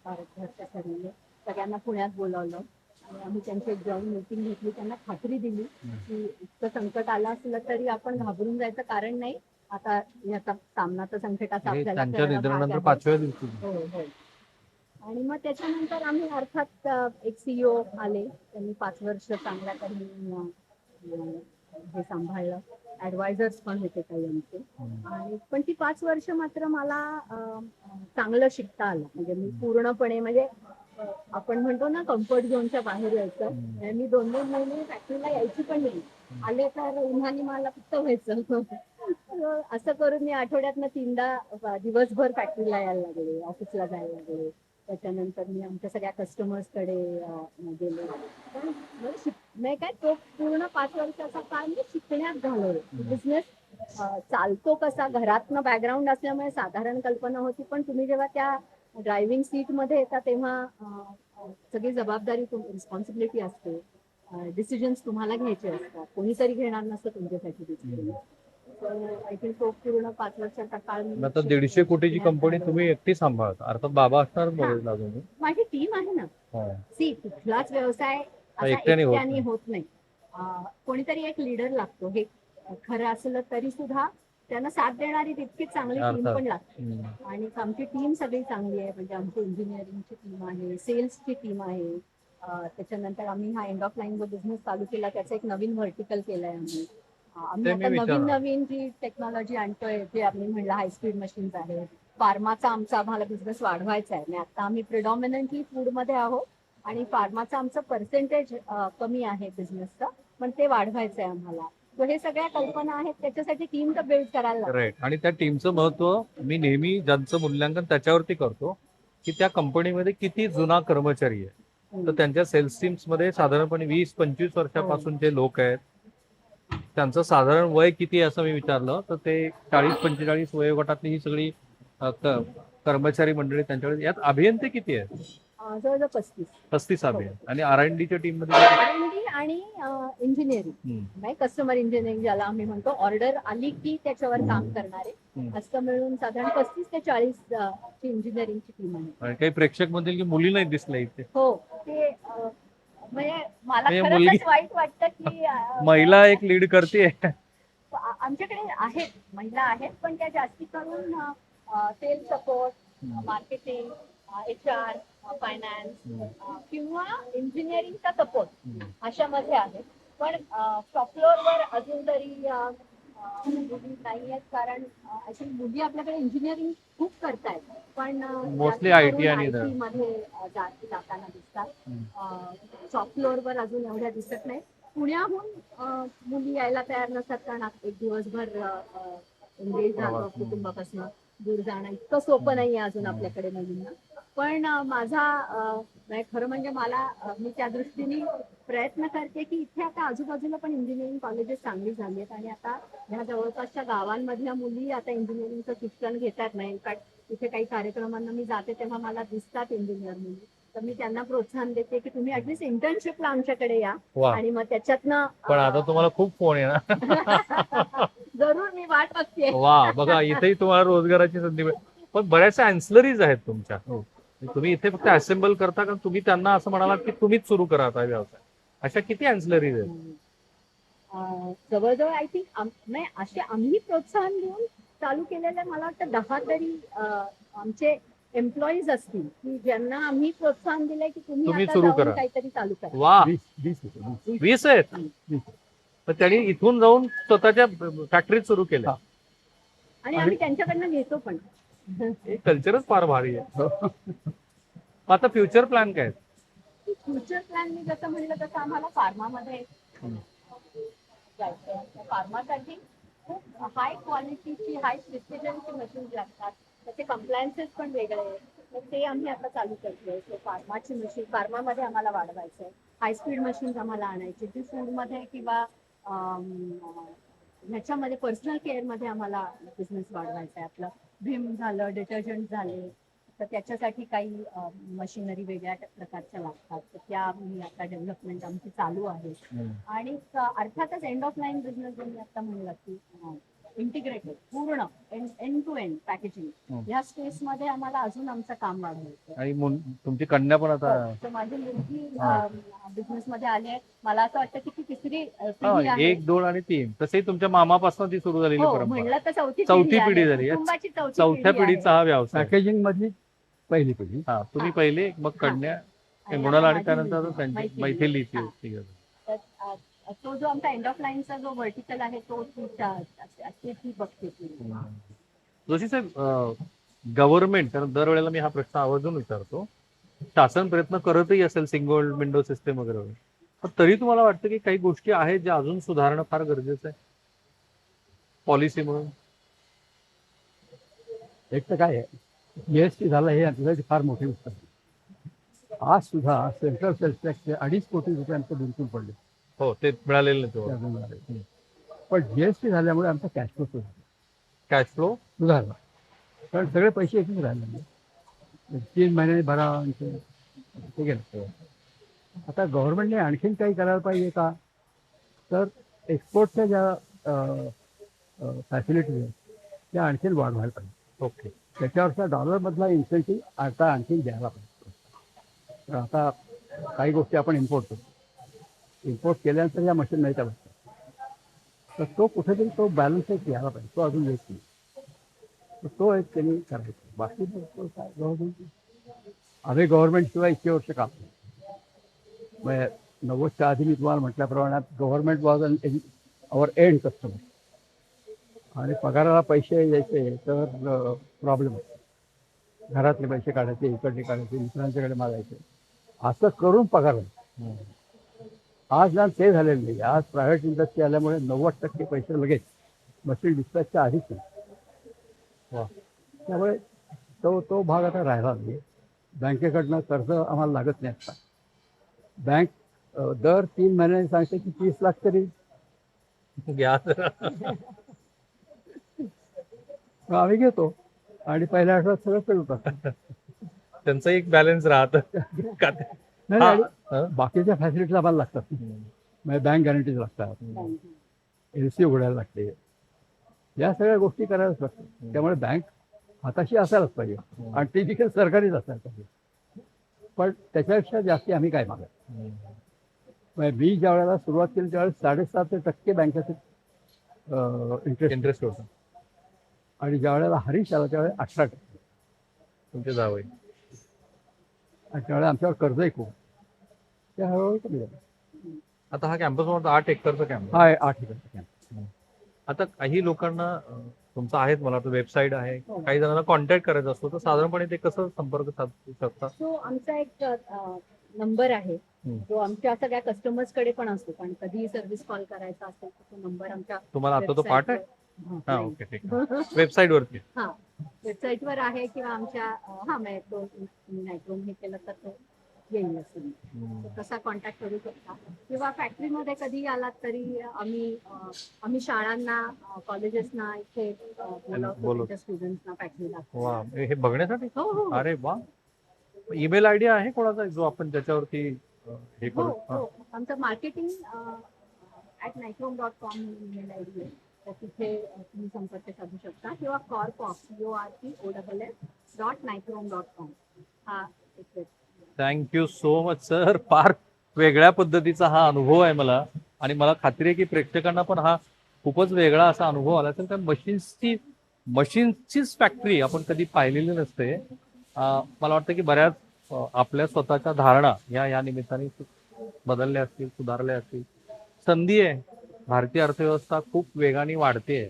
भारतभरच्या सगळ्यांना पुण्यात बोलावलं आणि आम्ही त्यांची एक जॉईंट मीटिंग घेतली. त्यांना खात्री दिली की इतकं संकट आलं असलं तरी आपण घाबरून जायचं कारण नाही. आता याचा सामना तर संकटाचा आपल्याला निधनानंतर 5व्या दिवशी. हो हो. आणि मग त्याच्यानंतर आम्ही अर्थात एक CEO आले. त्यांनी 5 वर्ष चांगल्या तऱ्हेने हे सांभाळलं. ऍडवायझर्स पण होते काही आमचे. आणि पण ती 5 वर्ष मात्र मला चांगलं शिकता आलं. म्हणजे मी पूर्णपणे म्हणजे आपण म्हणतो ना कम्फर्ट झोनच्या बाहेर यायचं. मी 2-2 महिने फॅक्टरीला यायची पण नाही. आले तर उन्हाने मला पित्त व्हायचं. असं करून मी आठवड्यातनं 3दा दिवसभर फॅक्टरीला यायला लागले, ऑफिसला जायला लागले. त्याच्यानंतर मी आमच्या सगळ्या कस्टमर्सकडे गेले. पण नाही काय, तो पूर्ण 5 वर्षाचा काळ मी शिकण्यात घालवला. बिझनेस चालतो कसा, घरातनं बॅकग्राऊंड असल्यामुळे साधारण कल्पना होती. पण तुम्ही जेव्हा त्या ड्रायव्हिंग सीट मध्ये येता तेव्हा सगळी जबाबदारी, रिस्पॉन्सिबिलिटी असते. डिसिजन्स तुम्हाला घ्यायचे असतात. कोणीतरी घेणार नसतं तुमच्यासाठी डिसिजन. आय थिंक तो पूर्ण 5 वर्षाचा काळ. आता 150 कोटीची कंपनी तुम्ही एकटी सांभाळता, अर्थात बाबा असणार बरेच लागून. माझी टीम आहे ना. सी कुठलाच व्यवसाय असा एकट्याने होत नाही. कोणीतरी एक लीडर लागतो. हे खरं असलं तरी सुद्धा त्यांना साथ देणारी तितकीच चांगली टीम अर्थात. पण लागते. आणि आमची टीम सगळी चांगली आहे, म्हणजे आमची इंजिनिअरिंगची टीम आहे, सेल्सची टीम आहे. त्याच्यानंतर आम्ही हा एंड ऑफ लाईन जो बिझनेस चालू केला त्याचं एक नवीन व्हर्टिकल केलंय आम्ही. आम्ही ते मी आता नवीन विचारणार. नवीन जी टेक्नॉलॉजी आणतोय, जे आम्ही म्हणलं हाय स्पीड मशीन्स आहेत. फार्माचा आमचा आम्हाला बिझनेस वाढवायचा आहे. आणि आता आम्ही प्रिडॉमिनंटली फूडमध्ये आहोत आणि फार्माचं आमचं पर्सेंटेज कमी आहे बिझनेसचं, पण ते वाढवायचं आहे आम्हाला. तर हे सगळ्या कल्पना आहेत, त्याच्यासाठी टीम तर बिल्ड करायला लागते. राईट. आणि त्या टीमचं महत्व मी नेहमी ज्यांचं मूल्यांकन त्याच्यावरती करतो की त्या कंपनीमध्ये किती जुना कर्मचारी आहे. तर त्यांच्या सेल्स टीम्स मध्ये साधारणपणे 20-25 वर्षापासूनचे लोक आहेत. त्यांचं साधारण वय किती आहे असं मी विचारलं तर ते 40-45 वयोगटातली ही सगळी कर्मचारी मंडळी त्यांच्याकडे. यात अभियंते किती आहेत? जवळजवळ 35. 35 अभियंते. आणि R&Dच्या टीम मध्ये किती? R&D आणि इंजिनिअरिंग, नाही कस्टमर इंजिनिअरिंग ज्याला आम्ही म्हणतो, ऑर्डर आली की त्याच्यावर काम करणारे, असं मिळून साधारण 35 ते 40 ची इंजिनिअरिंगची टीम आहे. आणि काही प्रेक्षक म्हणतील की मुली नाही दिसल्या इथे. हो, ते म्हणजे मला म्हणजे खरंच मुलगी- असं वाईट वाटतं की महिला एक लीड करते. आमच्याकडे आहेत, महिला आहेत, पण त्या जास्ती करून sales support, marketing, HR, finance किंवा इंजिनिअरिंगचा सपोर्ट अशामध्ये आहेत. पण शॉप फ्लोअरवर अजून तरी मुली नाही आहेत, कारण अशी मुली आपल्याकडे इंजिनिअरिंग खूप करतायत, पण Mostly जास्त IT करून आणि IT मध्ये जाताना दिसतात. शॉप फ्लोअरवर अजून एवढ्या दिसत नाही. पुण्याहून मुली यायला तयार नसतात, कारण एक दिवसभर एंगेज झालं कुटुंबापासून दूर जाणं इतकं सोपं नाहीये अजून आपल्याकडे मुलींना. पण खरं म्हणजे मला मी त्या दृष्टीने प्रयत्न करते की इथे आता आजूबाजूला पण इंजिनिअरिंग कॉलेजेस चांगली झाली आहेत, आणि आता ह्या जवळपासच्या गावांमधल्या मुली आता इंजिनिअरिंगचं शिक्षण घेतात. नाही, इनफॅक्ट इथे काही कार्यक्रमांना मी जाते तेव्हा मला दिसतात इंजिनियर मुली. तर मी त्यांना प्रोत्साहन देते की तुम्ही ऍटलीस्ट इंटर्नशिपला आमच्याकडे या, वा. आणि मग त्याच्यातनं पण आता तुम्हाला खूप फोन येणार. जरूर मी वाट बघते. वा, बघा इथेही तुम्हाला रोजगाराची संधी मिळेल. पण बऱ्याचशा अँसलरीज आहेत तुमच्या. तुम्ही इथे फक्त असेंबल करता का तुम्ही त्यांना असं म्हणालात की तुम्हीच सुरू करा आता व्यवसाय? अशा किती अँसलरीज आहेत? जवळजवळ आय थिंक नाही, असे आम्ही प्रोत्साहन देऊन चालू केलेले मला वाटतं 10 तरी आमचे एम्प्लॉईज असतील की ज्यांना आम्ही प्रोत्साहन दिलंय की तुम्ही आता सुरू जाऊन करा. काहीतरी चालू करा. वा, 20 आहेत. तर त्यांनी इथून जाऊन स्वतःच्या फॅक्टरीत सुरू केलं. आणि आम्ही त्यांच्याकडनं घेतो पण. हे कल्चरच फार भारी आहे. आता फ्युचर प्लॅन काय आहेत? फ्युचर प्लॅन मी जसं म्हणलं तसं आम्हाला फार्मामध्ये जायचं. फार्मासाठी खूप हाय क्वालिटीची, हाय प्रिसिजनची मशीन्स लागतात. त्याचे कंप्लायन्सेस पण वेगळे आहेत. तर ते आम्ही आता चालू करतोय. फार्माची मशीन, फार्मामध्ये आम्हाला वाढवायचं आहे. हाय स्पीड मशीन्स आम्हाला आणायची, जी फूडमध्ये किंवा ह्याच्यामध्ये पर्सनल केअरमध्ये आम्हाला बिझनेस वाढवायचा आहे. आपलं व्हिम झालं, डिटर्जंट झाले, तर त्याच्यासाठी काही मशिनरी वेगळ्या प्रकारच्या लागतात. तर त्या आम्ही आता डेव्हलपमेंट आमची चालू आहे. आणि अर्थातच एंड ऑफ लाईन बिझनेस जो मी आता म्हणलं की इंटिग्रेटेड पूर्ण एंड टू एंड पॅकेजिंग, ह्या स्पेस मध्ये आम्हाला अजून आमचं काम वाढवायचं. आणि तुमची कन्या पण आता तर माझी मुलगी बिझनेस मध्ये आली आहे. मला असं वाटतं की ती तिसरी पिढी आहे. 1, 2 आणि 3 तसेही तुमच्या मामापासून ती सुरू झालेली हो, परंपरा. म्हणलं तर चौथी पिढी आहे. झाली. कुटुंबाची चौथ्या पिढीचा हा व्यवसाय. पॅकेजिंग मधली पहिली पिढी. हा, तुम्ही पहिले, मग कन्या आणि गुणाल, आणि माझी त्यानंतर मुलगी, त्यांची मैथिली. मैथिली. तो जो आमचा एंड ऑफ लाईनचा जो व्हर्टिकल आहे तो ती बघते. जोशी साहेब, गव्हर्नमेंट, कारण दरवेळेला मी हा प्रश्न आवर्जून विचारतो, शासन प्रयत्न करतही असेल सिंगल विंडो सिस्टम वगैरे, पण तरी तुम्हाला वाटतं की काही गोष्टी आहेत ज्या अजून सुधारणं फार गरजेचं आहे पॉलिसी म्हणून? एक तर काय आहे, GST झाला हे आपल्यासाठी फार मोठी गोष्ट आहे. आज सुद्धा सेंट्रल सेल्स टॅक्सचे 2.5 कोटी रुपये आमचे बिलकुल पडले. हो, ते मिळालेलं नाही तेव्हा. त्यातून मिळाले. पण GST झाल्यामुळे आमचा कॅश फ्लो कॅश फ्लो सुधारला, कारण सगळे पैसे एकच राहिले. 3 महिन्याने भरा आणि ते गेलं. आता गव्हर्नमेंटने आणखीन काही करायला पाहिजे का, तर एक्सपोर्टच्या ज्या फॅसिलिटीज आहेत त्या आणखीन वाढवायला पाहिजे. ओके. त्याच्यावरचा डॉलरमधला इन्सेंटिव्ह आता आणखीन द्यायला पाहिजे. तर आता काही गोष्टी आपण इम्पोर्ट करतो, इम्पोर्ट केल्यानंतर या मशीन नाही चालत. तर तो कुठेतरी तो बॅलन्स एक यायला पाहिजे, तो अजून येत नाही. तर तो एक त्यांनी करायचा. बाकी मग तो काय गव्हर्नमेंट, आम्ही गव्हर्नमेंट शिवाय इतके वर्ष काम केलं. मग 90च्या आधी मी तुम्हाला म्हटल्याप्रमाणे government was our end customer, आणि पगाराला पैसे यायचे तर प्रॉब्लेम होतो. घरातले पैसे काढायचे, इकडचे काढायचे, मित्रांच्याकडे मागायचे, असं करून पगार व्हायचा. आज ना ते झालेलं नाही. आज प्रायव्हेट इंडस्ट्री आल्यामुळे 90% पैसे लगेच मशीन डिस्पॅचच्या आधीच नाही. वा. त्यामुळे तो भाग आता राहिला नाही. बँकेकडनं कर्ज आम्हाला लागत नाही आता. बँक दर 3 महिन्यांनी सांगते की 30 लाख तरी घ्या जरा. मग आम्ही घेतो आणि पहिल्या आठवड्यात सगळं पेड टाकतो. त्यांचं एक बॅलन्स राहत. नाही, आणि बाकीच्या फॅसिलिटीज आम्हाला लागतात. म्हणजे बँक गॅरंटीज लागतात, LC उघडायला लागते, या सगळ्या गोष्टी करायलाच लागतात. त्यामुळे बँक हाताशी असायलाच पाहिजे, आणि ती देखील सरकारीच असायला पाहिजे. पण त्याच्यापेक्षा जास्ती आम्ही काय मागत. म्हणजे मी ज्या वेळेला सुरुवात केली त्यावेळेस 7.5% बँकेचे इंटरेस्ट होतं. आणि ज्या वेळेला हरीश आला त्यावेळेला 18%. तुमचे जावई आणि त्यावेळेला आमच्यावर कर्जही खूप, त्या हळूहळू कमी झालं. आता हा कॅम्पस 8 एकरचा कॅम्पस. हा 8%. आता काही लोकांना तुमचं आहेत, मला वाटतं वेबसाईट आहे, काही जणांना कॉन्टॅक्ट करायचा असतो, तर साधारणपणे ते कसं संपर्क साधू शकतात? सो आमचा एक नंबर आहे जो आमच्या सगळ्या कस्टमर्स कडे पण असतो, पण कधीही सर्व्हिस कॉल करायचा असेल तर तो नंबर आमच्या तुम्हाला आता तो पाठ आहे? हा, नाही. ओके, ठीक आहे. वेबसाईट वरती. हा, वेबसाईट वर आहे किंवा आमच्या नायट्रोम हे केलं तर तो येईल असं. So तसा कॉन्टॅक्ट करू शकता, किंवा फॅक्टरीमध्ये कधी आलात तरी आम्ही शाळांना, कॉलेजेसना इथे बोलवतो, त्यांच्या स्टुडंट्सना फॅक्टरीला. वा, हे बघण्यासाठी? हो हो अरे वा. ईमेल आयडी आहे कोणाचा जो आपण त्याच्यावरती हे हो करू? हो, आमचं मार्केटिंग @nichrome.com ईमेल आयडी आहे, तर तिथे तुम्ही संपर्क साधू शकता, किंवा corpoff.nichrome.com हा एक. Thank you so much sir. फार वेगळ्या पद्धतीचा हा अनुभव आहे मला, आणि मला खात्री आहे की प्रेक्षकांना पण हा खूपच वेगळा असा अनुभव आला असेल. कारण मशीन्सचीच फॅक्टरी आपण कधी पाहिलेली नसते. मला वाटतं की बऱ्याच आपल्या स्वतःच्या धारणा या निमित्ताने बदलल्या असतील, सुधारल्या असतील. संधी आहे. भारतीय अर्थव्यवस्था खूप वेगाने वाढते.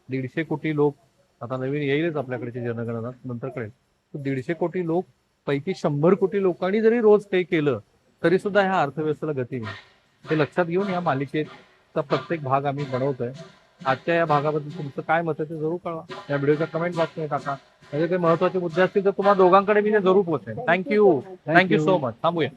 150 कोटी लोक, आता नवीन येईलच आपल्याकडची जनगणना नंतर कळेल, 150 कोटी लोक पैकी 100 कोटी लोकांनी जरी रोज काही केलं तरी सुद्धा ह्या अर्थव्यवस्थेला गती नाही. हे लक्षात घेऊन या मालिकेचा प्रत्येक भाग आम्ही बनवतोय. आजच्या या भागाबद्दल तुमचं काय मत आहे ते जरूर कळवा. या व्हिडिओच्या कमेंट बॉक्समध्ये टाका. म्हणजे काही महत्वाचे मुद्दे असतील तर तुम्हाला दोघांकडे मी ते जरूर पोहोचेन. Thank you so much. थांबूया.